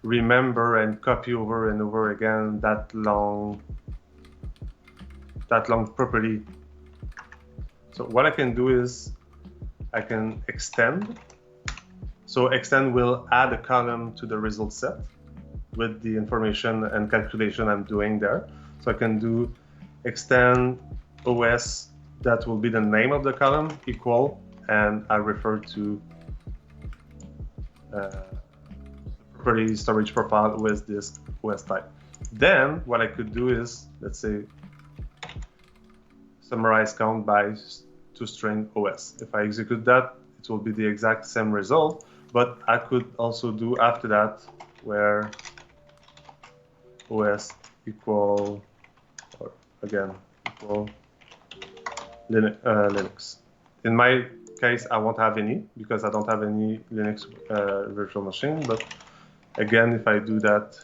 remember and copy over and over again that long property So what I can do is I can extend. So extend will add a column to the result set with the information and calculation I'm doing there. So I can do extend OS, that will be the name of the column, equal, and I refer to property storage profile with this OS type. Then what I could do is, let's say, summarize count by toString OS. If I execute that, it will be the exact same result, but I could also do after that where OS equal, or again, equal Linux. In my case, I won't have any because I don't have any Linux virtual machine, but again, if I do that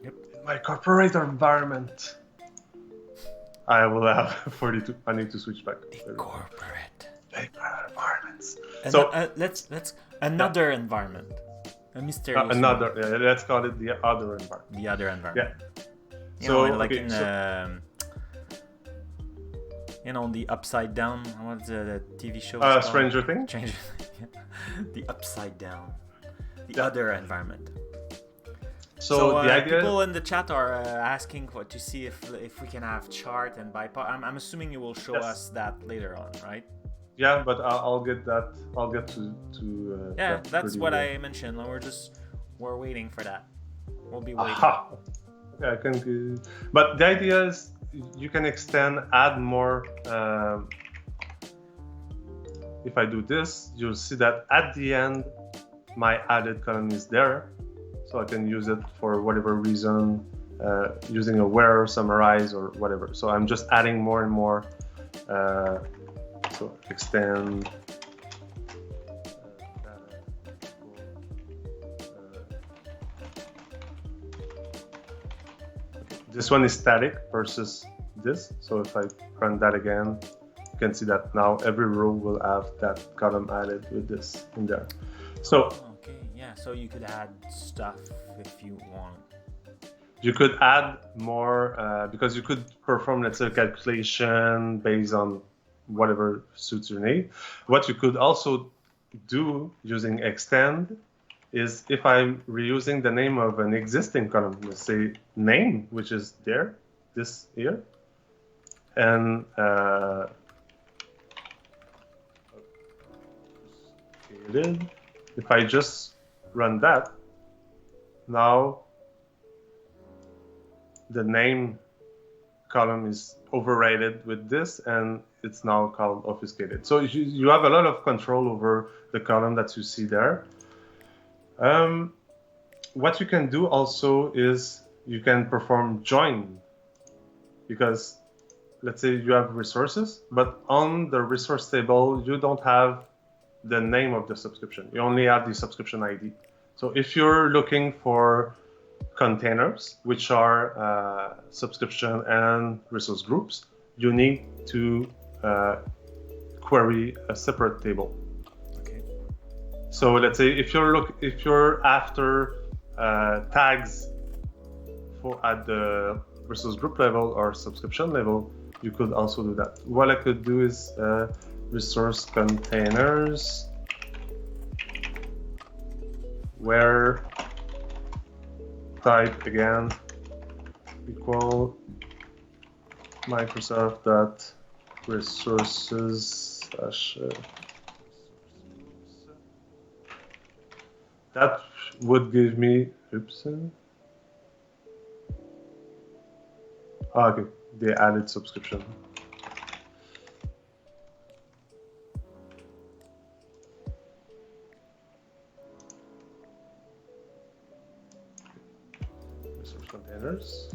in my corporate environment, I will have 42. I need to switch back. The corporate environments. And so let's another environment, a mysterious another. Yeah, let's call it the other environment. The other environment. Yeah. You know, like in you know, the Upside Down. What's the TV show? Stranger Things. The Upside Down. The other environment. So the idea, people in the chat are asking to see if we can have chart and bypass. I'm assuming you will show us that later on, right? Yeah, but I'll get that. I'll get to yeah, that's what I mentioned. We're waiting for that. We'll be waiting. Yeah, I can. But the idea is you can extend, add more. If I do this, you'll see that at the end, my added column is there. So I can use it for whatever reason, using a where, summarize, or whatever. So I'm just adding more and more. So extend. This one is static versus this. So if I run that again, you can see that now every row will have that column added with this in there. So. Yeah, so you could add stuff if you want. You could add more because you could perform, let's say, a calculation based on whatever suits your need. What you could also do using extend is if I'm reusing the name of an existing column, let's say name, which is there, this here, and if I just run that, now the name column is overrated with this, and it's now called obfuscated. So you have a lot of control over the column that you see there. What you can do also is you can perform join, because let's say you have resources, but on the resource table, you don't have the name of the subscription. You only have the subscription ID. So if you're looking for containers, which are subscription and resource groups, you need to query a separate table. Okay. So let's say if you're after tags at the resource group level or subscription level, you could also do that. What I could do is resource containers, where type again equal Microsoft.resources that would give me, okay, they added subscription. Resource containers.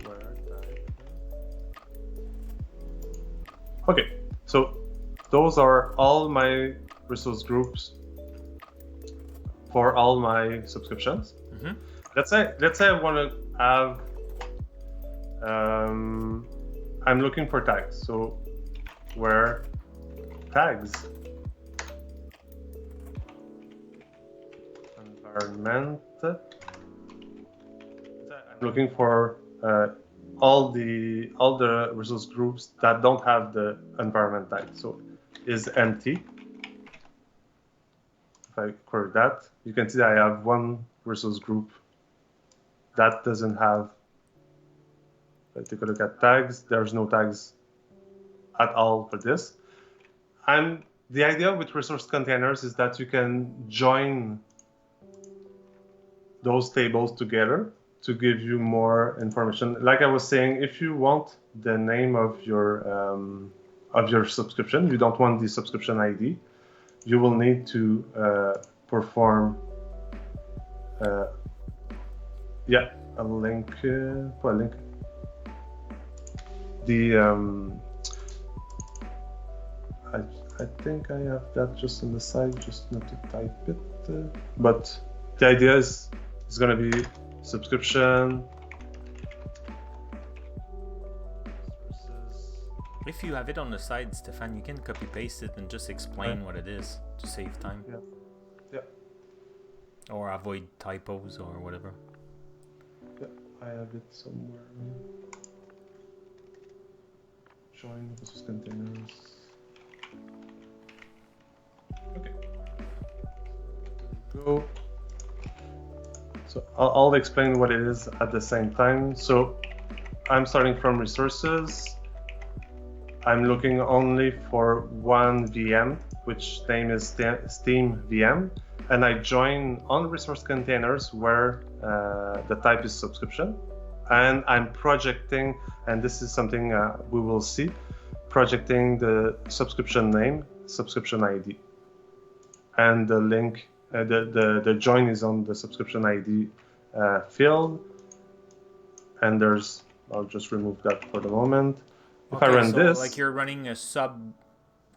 Where type. Okay, so those are all my resource groups for all my subscriptions. Mm-hmm. Let's say I want to have I'm looking for tags, so where tags environment, I'm looking for all the resource groups that don't have the environment type. So is empty. If I query that, you can see that I have one resource group that doesn't have. If I take a look at tags, there's no tags at all for this. And the idea with resource containers is that you can join those tables together to give you more information. Like I was saying, if you want the name of your subscription, you don't want the subscription ID, you will need to perform a link. I think I have that just on the side, just not to type it. But the idea is it's going to be subscription. If you have it on the side, Stephane, you can copy paste it and just explain what it is to save time. Yeah. Or avoid typos or whatever. Yeah, I have it somewhere. Join resource containers. Okay. Go. So I'll explain what it is at the same time. So I'm starting from resources. I'm looking only for one VM, which name is Steam VM, and I join on resource containers where the type is subscription. And I'm projecting, and this is something we will see, projecting the subscription name, subscription ID. And the link, the join is on the subscription ID field. And I'll just remove that for the moment. If I run this, like you're running a sub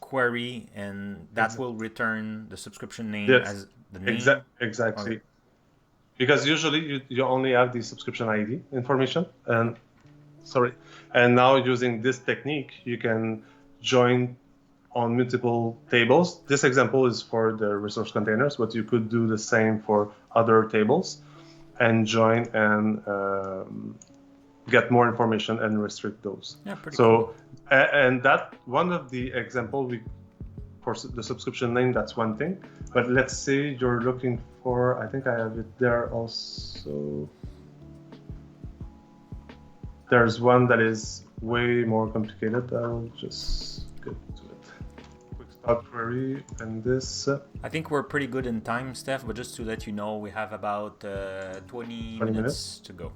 query, and that will return the subscription name as the name. Exactly. Okay. Because usually you only have the subscription ID information, and now using this technique, you can join on multiple tables. This example is for the resource containers, but you could do the same for other tables and join and get more information and restrict those. Yeah, pretty cool. And that one of the example for the subscription name, that's one thing. But let's say you're looking for, I think I have it there also. There's one that is way more complicated. I'll just get to it. Quick start query and this. I think we're pretty good in time, Steph, but just to let you know, we have about 20 minutes to go.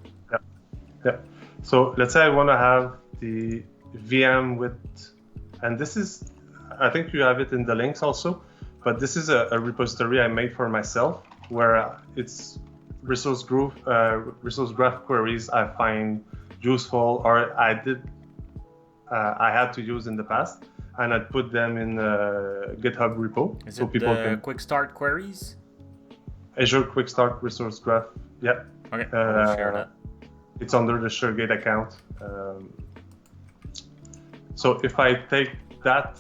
Yeah. So let's say I want to have the VM with, and this is, I think you have it in the links also, but this is a repository I made for myself where it's resource graph queries I find useful or I had to use in the past, and I'd put them in a GitHub repo. Is it people can quick start queries? Azure Quick Start Resource Graph. Yeah. Okay. I'll share that. It's under the SureGate account. So if I take that,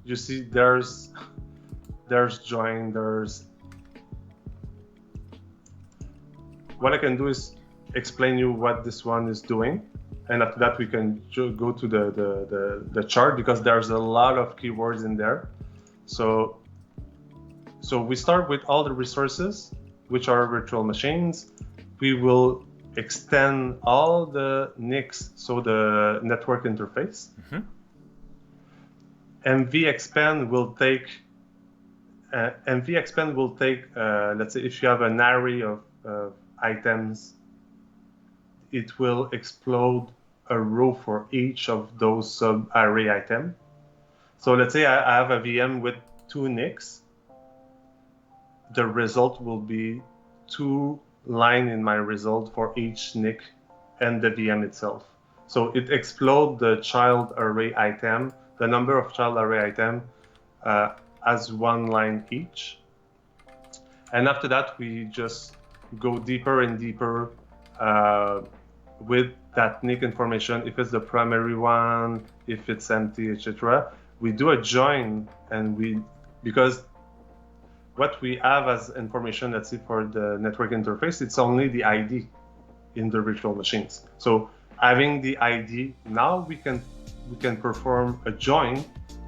you see there's join, what I can do is explain you what this one is doing, and after that we can go to the chart, because there's a lot of keywords in there. So we start with all the resources, which are virtual machines. We will extend all the NICs, so the network interface. Mm-hmm. MV-expand will take, let's say if you have an array of items, it will explode a row for each of those sub-array items. So let's say I have a VM with 2 NICs. The result will be 2 line in my result for each NIC and the VM itself. So it explodes the child array item, the number of child array item as 1 line each. And after that, we just go deeper and deeper with that NIC information. If it's the primary one, if it's empty, etc. We do a join, and because what we have as information, let's say for the network interface, it's only the ID. in the virtual machines. So having the ID, now we can perform a join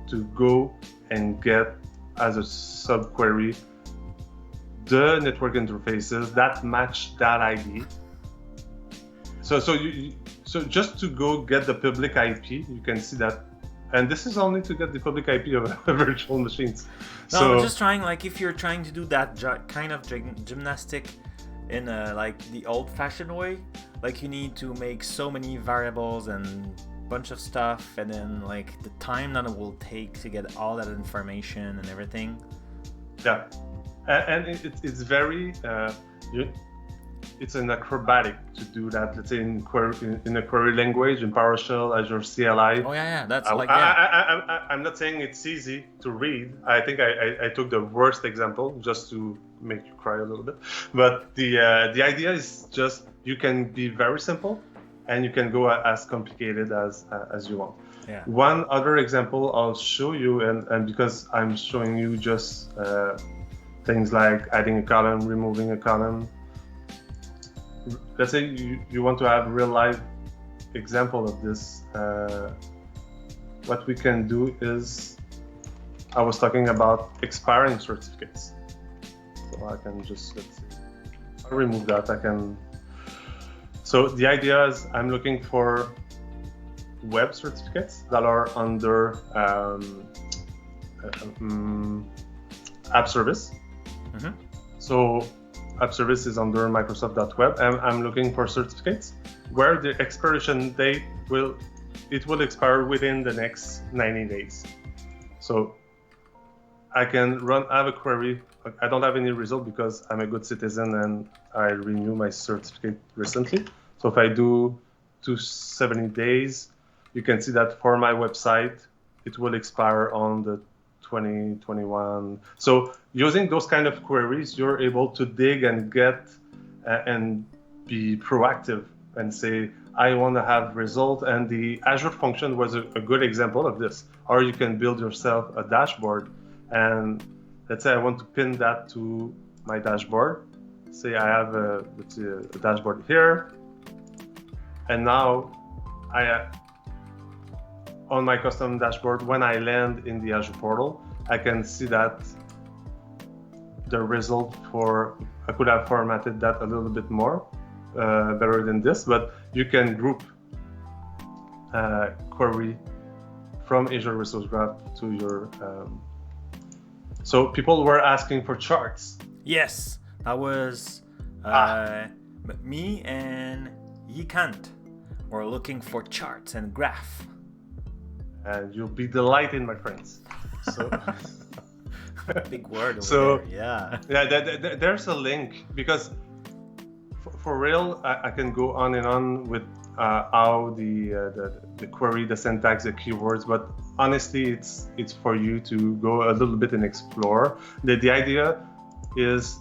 to go and get as a subquery the network interfaces that match that ID. So just to go get the public IP, you can see that, and this is only to get the public IP of virtual machines. No, so I'm just trying, like, if you're trying to do that kind of gymnastic in like the old-fashioned way, like you need to make so many variables and bunch of stuff, and then like the time that it will take to get all that information and everything. Yeah, and it's very it's an acrobatic to do that. Let's say in a query language, in PowerShell, Azure CLI. Oh yeah, that's I'm not saying it's easy to read. I think I took the worst example just to make you cry a little bit. But the idea is just you can be very simple, and you can go as complicated as you want. Yeah. One other example I'll show you, and because I'm showing you just things like adding a column, removing a column. Let's say you want to have a real life example of this. What we can do is, I was talking about expiring certificates. So I can just, let's see, I'll remove that. I can. So the idea is I'm looking for web certificates that are under app service. Mm-hmm. So app service is under Microsoft.web, and I'm looking for certificates where the expiration date will expire within the next 90 days. So I can have a query. I don't have any result because I'm a good citizen and I renew my certificate recently. So if I do 270 days, you can see that for my website, it will expire on the 2021. So using those kind of queries, you're able to dig and get and be proactive and say, I want to have result. And the Azure function was a good example of this. Or you can build yourself a dashboard. And let's say I want to pin that to my dashboard. Say I have a dashboard here. And now on my custom dashboard, when I land in the Azure portal, I can see that the result I could have formatted that a little bit more, better than this, but you can group query from Azure Resource Graph to your... So people were asking for charts. Yes, that was me and Yikant were looking for charts and graph. And you'll be delighted, my friends. So, big word over there. Yeah. There's a link because for real, I can go on and on with how the query, the syntax, the keywords, but honestly, it's for you to go a little bit and explore. The idea is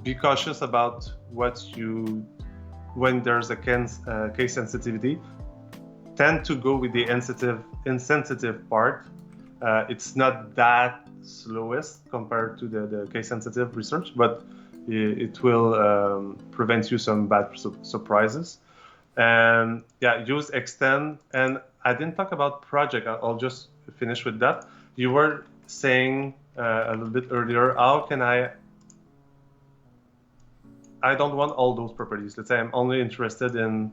be cautious about when there's a case sensitivity. Tend to go with the insensitive part. It's not that slowest compared to the case sensitive research, but it will prevent you some bad surprises. And use extend. And I didn't talk about project. I'll just finish with that. You were saying a little bit earlier, how can I don't want all those properties. Let's say I'm only interested in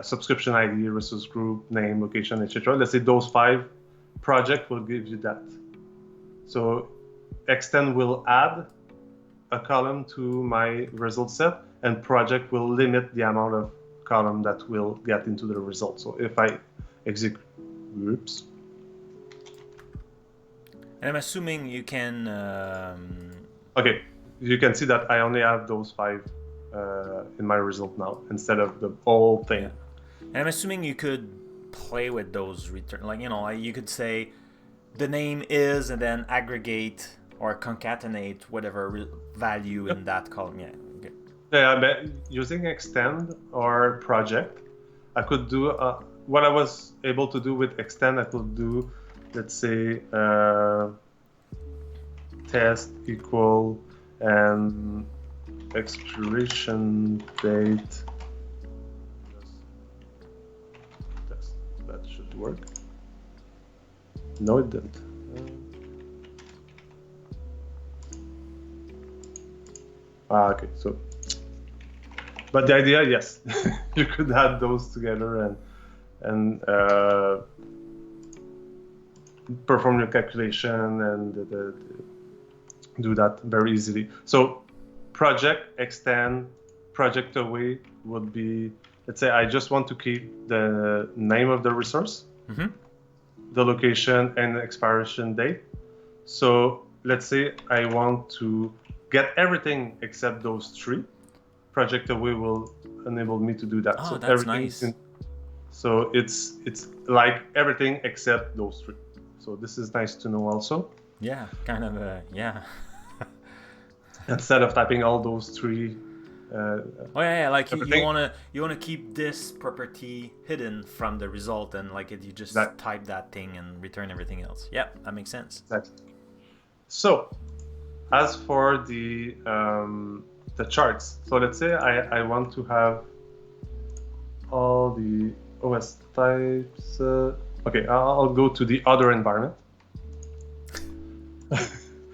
subscription ID, resource group, name, location, etc. Let's say those 5 project will give you that. So extend will add a column to my result set, and project will limit the amount of column that will get into the result. So if I execute, oops. And I'm assuming you can. Okay, you can see that I only have those 5 in my result now instead of the whole thing. Yeah. And I'm assuming you could play with those return, like you could say the name is, and then aggregate or concatenate whatever value in that column. Yeah. Okay. Yeah, but using extend or project, I could do what I was able to do with extend. I could do, let's say, test equal and expiration date. Test. That should work. No, it didn't. Okay, so. But the idea, yes, you could add those together and perform your calculation and do that very easily. So project extend, project away would be, let's say I just want to keep the name of the resource, the location and expiration date. So let's say I want to get everything except those three. Project away will enable me to do that. Oh, so that's nice. So it's like everything except those three. So this is nice to know also. Yeah, kind of, yeah. Instead of typing all those three. Like you wanna keep this property hidden from the result, and like you just type that thing and return everything else. Yeah, that makes sense. Exactly. So, as for the charts, so let's say I want to have all the OS types. Okay, I'll go to the other environment.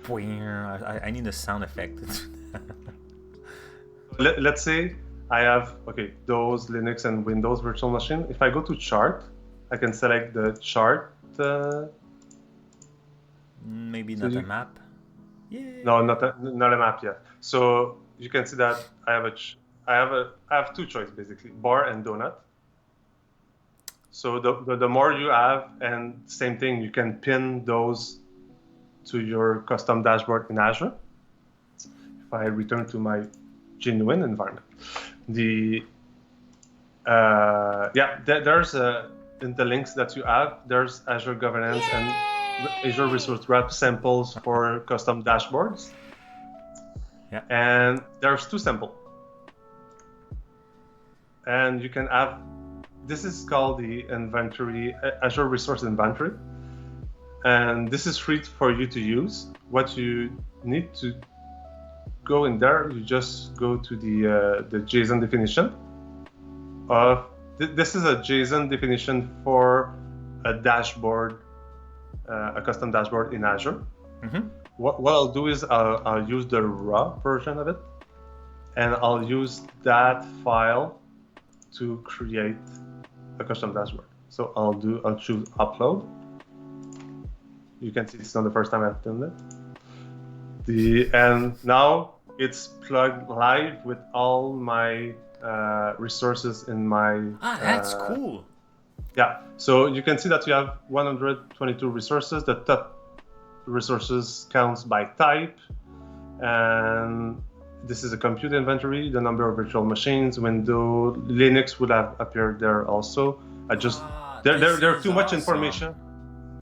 I need a sound effect. Let's say I have, those Linux and Windows virtual machine. If I go to chart, I can select the chart. Maybe not a map. Yeah. No, not a map yet. So you can see that I have two choices basically, bar and donut. So the more you have, and same thing, you can pin those to your custom dashboard in Azure. If I return to my genuine environment, there's in the links that you have, there's Azure Governance and Azure Resource Graph samples for custom dashboards. Yeah. And there's two samples. And you can have, this is called the inventory, Azure Resource Inventory. And this is free for you to use. What you need to go in there, you just go to the JSON definition of, this is a JSON definition for a dashboard, a custom dashboard in Azure. What I'll do is I'll use the raw version of it, and I'll use that file to create a custom dashboard. So I'll choose upload. You can see it's not the first time I've done it. And now it's plugged live with all my resources in my. That's cool. Yeah, so you can see that you have 122 resources. The top resources counts by type, and this is a compute inventory. The number of virtual machines, Windows, Linux would have appeared there also. There's too much information,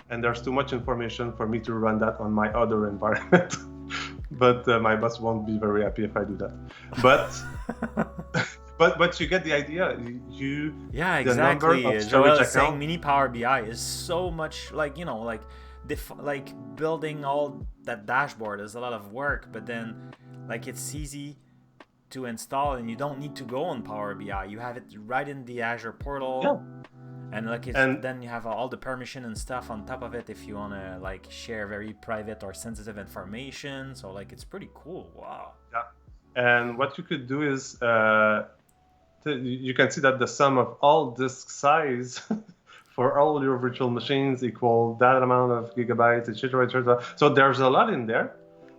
and there's too much information for me to run that on my other environment. But my boss won't be very happy if I do that. But you get the idea. Exactly. Joel is saying mini Power BI is so much like building all that dashboard is a lot of work, but then it's easy to install and you don't need to go on Power BI. You have it right in the Azure portal. Yeah. And then you have all the permission and stuff on top of it if you want to share very private or sensitive information. So it's pretty cool. Wow. Yeah. And what you could do is you can see that the sum of all disk size for all your virtual machines equal that amount of gigabytes, etc., etc. So there's a lot in there.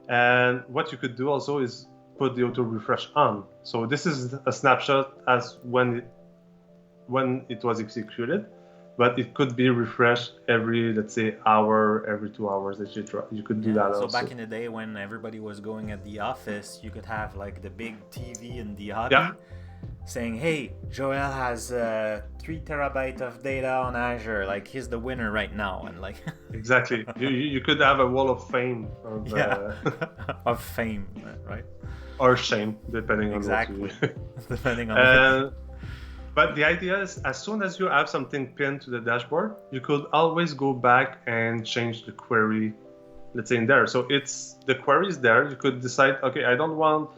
And what you could do also is put the auto refresh on. So this is a snapshot as when it was executed, but it could be refreshed every, let's say, hour, every 2 hours, etc. You could do that also. So back in the day when everybody was going at the office, you could have the big TV in the hobby saying, hey, Joel has 3 terabytes of data on Azure. He's the winner right now. And Exactly. You could have a wall of fame. Of fame, right? Or shame, depending on what you... Depending on But the idea is, as soon as you have something pinned to the dashboard, you could always go back and change the query, let's say in there. So the query is there. You could decide, okay, I don't want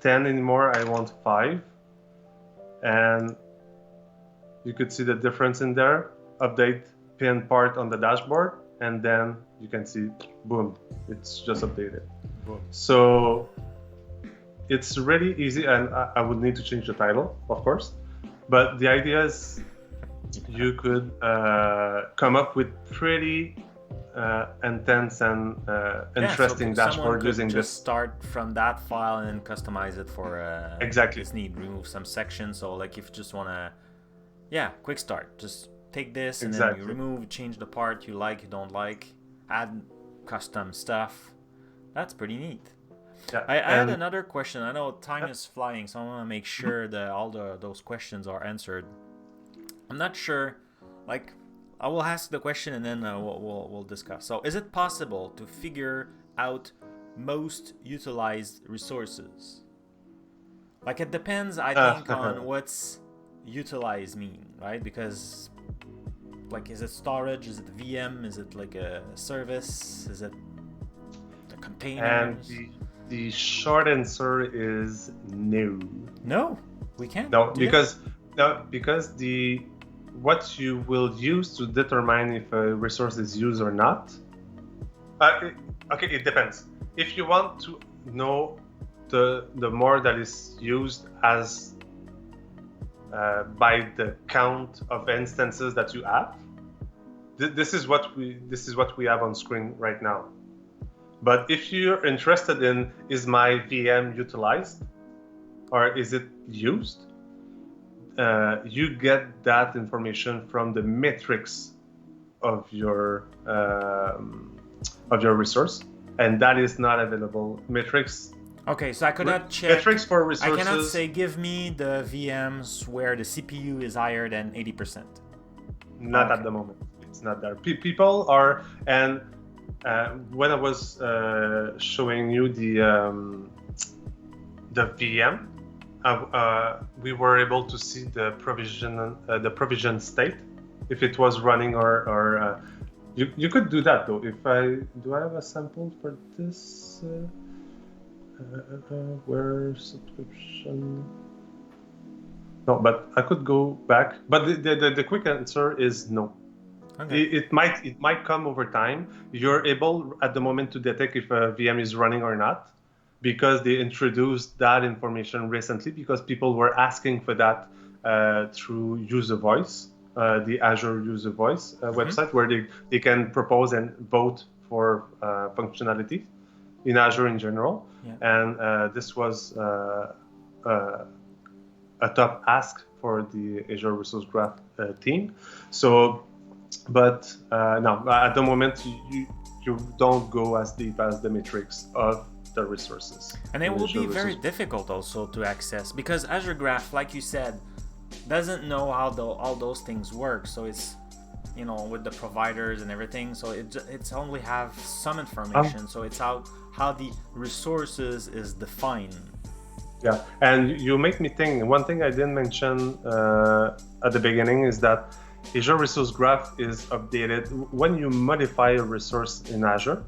10 anymore, I want 5. And you could see the difference in there. Update pin part on the dashboard, and then you can see, boom, it's just updated. Boom. So it's really easy, and I would need to change the title, of course. But the idea is you could come up with pretty intense and interesting dashboard using just this. Start from that file and then customize it for Exactly. this need. Remove some sections. So like if you just want to, quick start. Just take this and then you remove, change the part you like, you don't like, add custom stuff. That's pretty neat. Yeah. I had another question. I know time is flying, so I want to make sure that all those questions are answered. I'm not sure, like, I will ask the question and then we'll discuss. So, is it possible to figure out most utilized resources? Like, it depends, I think, on what's utilized mean, right? Because, like, is it storage? Is it VM? Is it like a service? Is it a container? And the short answer is no. No, we can't. No, because what you will use to determine if a resource is used or not. It depends. If you want to know the more that is used as by the count of instances that you have, this is what we have on screen right now. But if you're interested in, is my VM utilized or is it used? You get that information from the metrics of your resource, and that is not available. Metrics. Okay, so I could not check. Metrics for resources. I cannot say give me the VMs where the CPU is higher than 80%. Not at the moment. It's not there. People are, and when I was showing you the VM. We were able to see the provision state, if it was running or you could do that though. Do I have a sample for this? Where subscription? No, but I could go back. But the quick answer is no. Okay. It might come over time. You're able at the moment to detect if a VM is running or not, because they introduced that information recently, because people were asking for that through User Voice, the Azure User Voice website, where they can propose and vote for functionality in Azure in general. Yeah. And this was a top ask for the Azure Resource Graph team. So, but no, at the moment, you don't go as deep as the metrics of the resources. And it will be very difficult also to access, because Azure Graph, like you said, doesn't know how all those things work. So it's, with the providers and everything. So it's only have some information. So it's how the resources is defined. Yeah, and you make me think. One thing I didn't mention at the beginning is that Azure Resource Graph is updated when you modify a resource in Azure.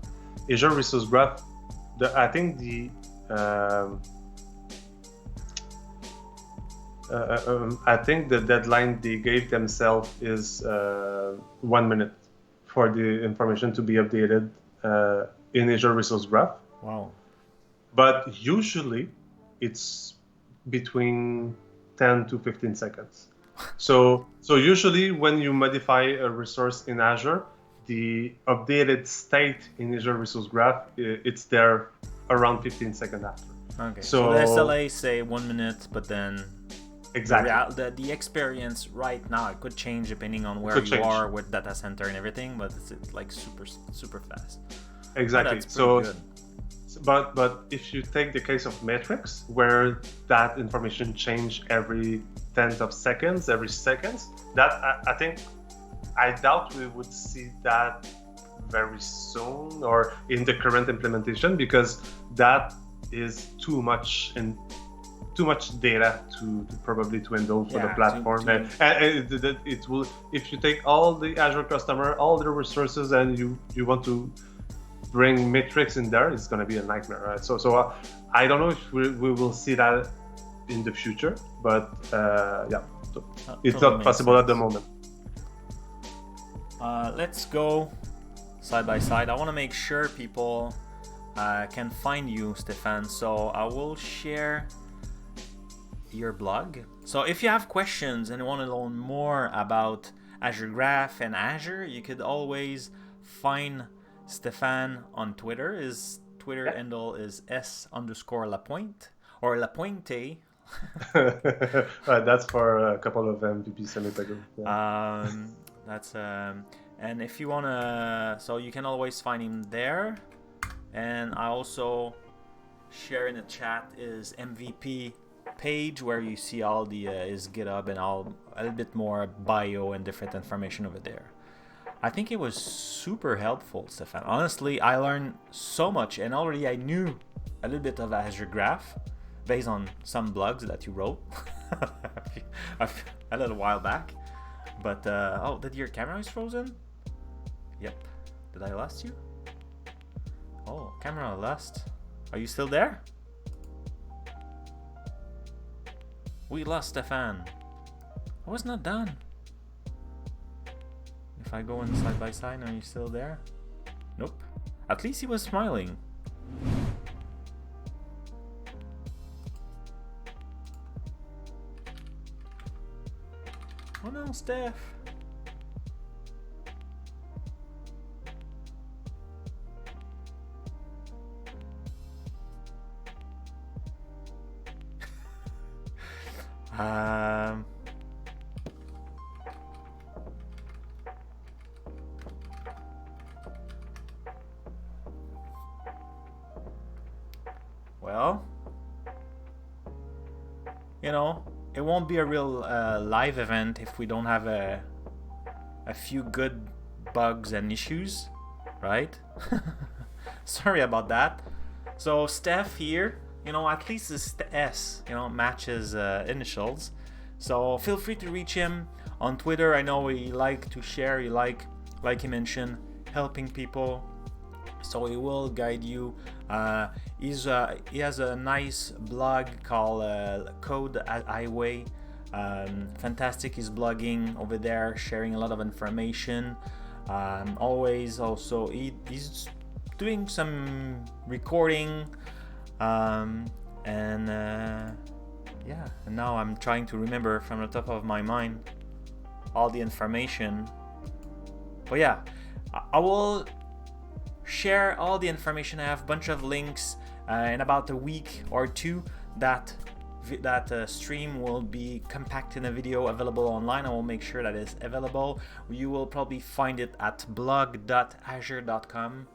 Azure Resource Graph, I think the deadline they gave themselves is 1 minute for the information to be updated in Azure Resource Graph. Wow! But usually it's between 10 to 15 seconds. So usually when you modify a resource in Azure, the updated state in Azure Resource Graph, it's there around 15 seconds after. Okay. So the SLA say 1 minute, but then exactly the experience right now, it could change depending on where you are with data center and everything, but it's like super fast. Exactly. So good. But if you take the case of metrics, where that information change every tenth of seconds, every seconds, that I doubt we would see that very soon or in the current implementation, because that is too much data to probably to handle for the platform. And it will, if you take all the Azure customer, all the resources, and you want to bring metrics in there, it's going to be a nightmare, right? So I don't know if we will see that in the future, but yeah, so it's not possible at the moment. Let's go side by side. I want to make sure people can find you, Stephane. So I will share your blog. So if you have questions and want to learn more about Azure Graph and Azure, you could always find Stephane on Twitter. His Twitter handle is S_Lapointe or Lapointe. That's for a couple of MVP summits ago. Yeah. And if you wanna, so you can always find him there. And I also share in the chat his MVP page where you see all the his GitHub and a little bit more bio and different information over there. I think it was super helpful, Stephane. Honestly, I learned so much, and already I knew a little bit of Azure Graph based on some blogs that you wrote a little while back. But oh, did your camera is frozen? Yep. Did I lost you? Oh, camera lost. Are you still there? We lost Stephane. I was not done. If I go in side by side, are you still there? Nope. At least he was smiling. Oh no, Steph. Well, you know, it won't be a real live event if we don't have a few good bugs and issues, right? Sorry about that. So Steph here, you know, at least his S, you know, matches initials. So feel free to reach him on Twitter. I know he like to share, he like he mentioned, helping people. So he will guide you. He has a nice blog called Code Highway. Fantastic, he's blogging over there, sharing a lot of information. Always also he's doing some recording. Yeah, and now I'm trying to remember from the top of my mind all the information. But yeah, I will share all the information. I have a bunch of links in about a week or two. That stream will be compacted in a video available online. I will make sure that it's available. You will probably find it at blog.azure.com,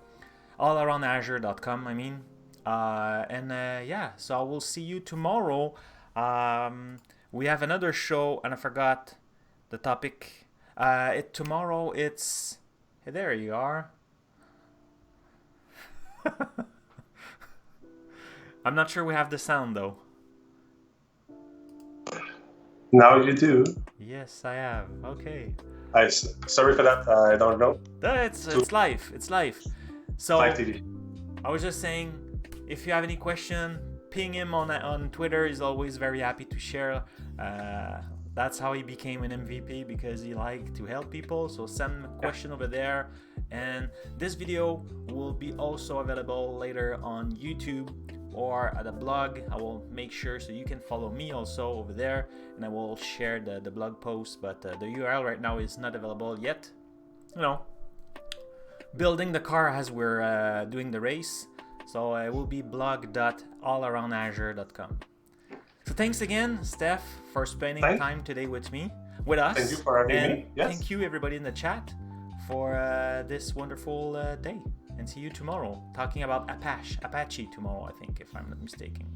allaroundazure.com, I mean. Yeah, so I will see you tomorrow. We have another show, and I forgot the topic. Tomorrow it's... Hey, there you are. I'm not sure we have the sound though. Now you do. Yes, I have. Okay. Sorry for that. I don't know. It's live. It's live. So live TV. I was just saying, if you have any question, ping him on Twitter. He's always very happy to share. That's how he became an MVP, because he liked to help people. So send a question over there. And this video will be also available later on YouTube or at a blog. I will make sure so you can follow me also over there, and I will share the blog post, but the URL right now is not available yet. You know, building the car as we're doing the race. So it will be blog.allaroundazure.com. So thanks again, Steph, for spending time today with us. Thank you for having me. Yes. Thank you everybody in the chat for this wonderful day. And see you tomorrow, talking about Apache tomorrow, I think, if I'm not mistaken.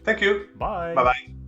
Thank you. Bye. Bye-bye.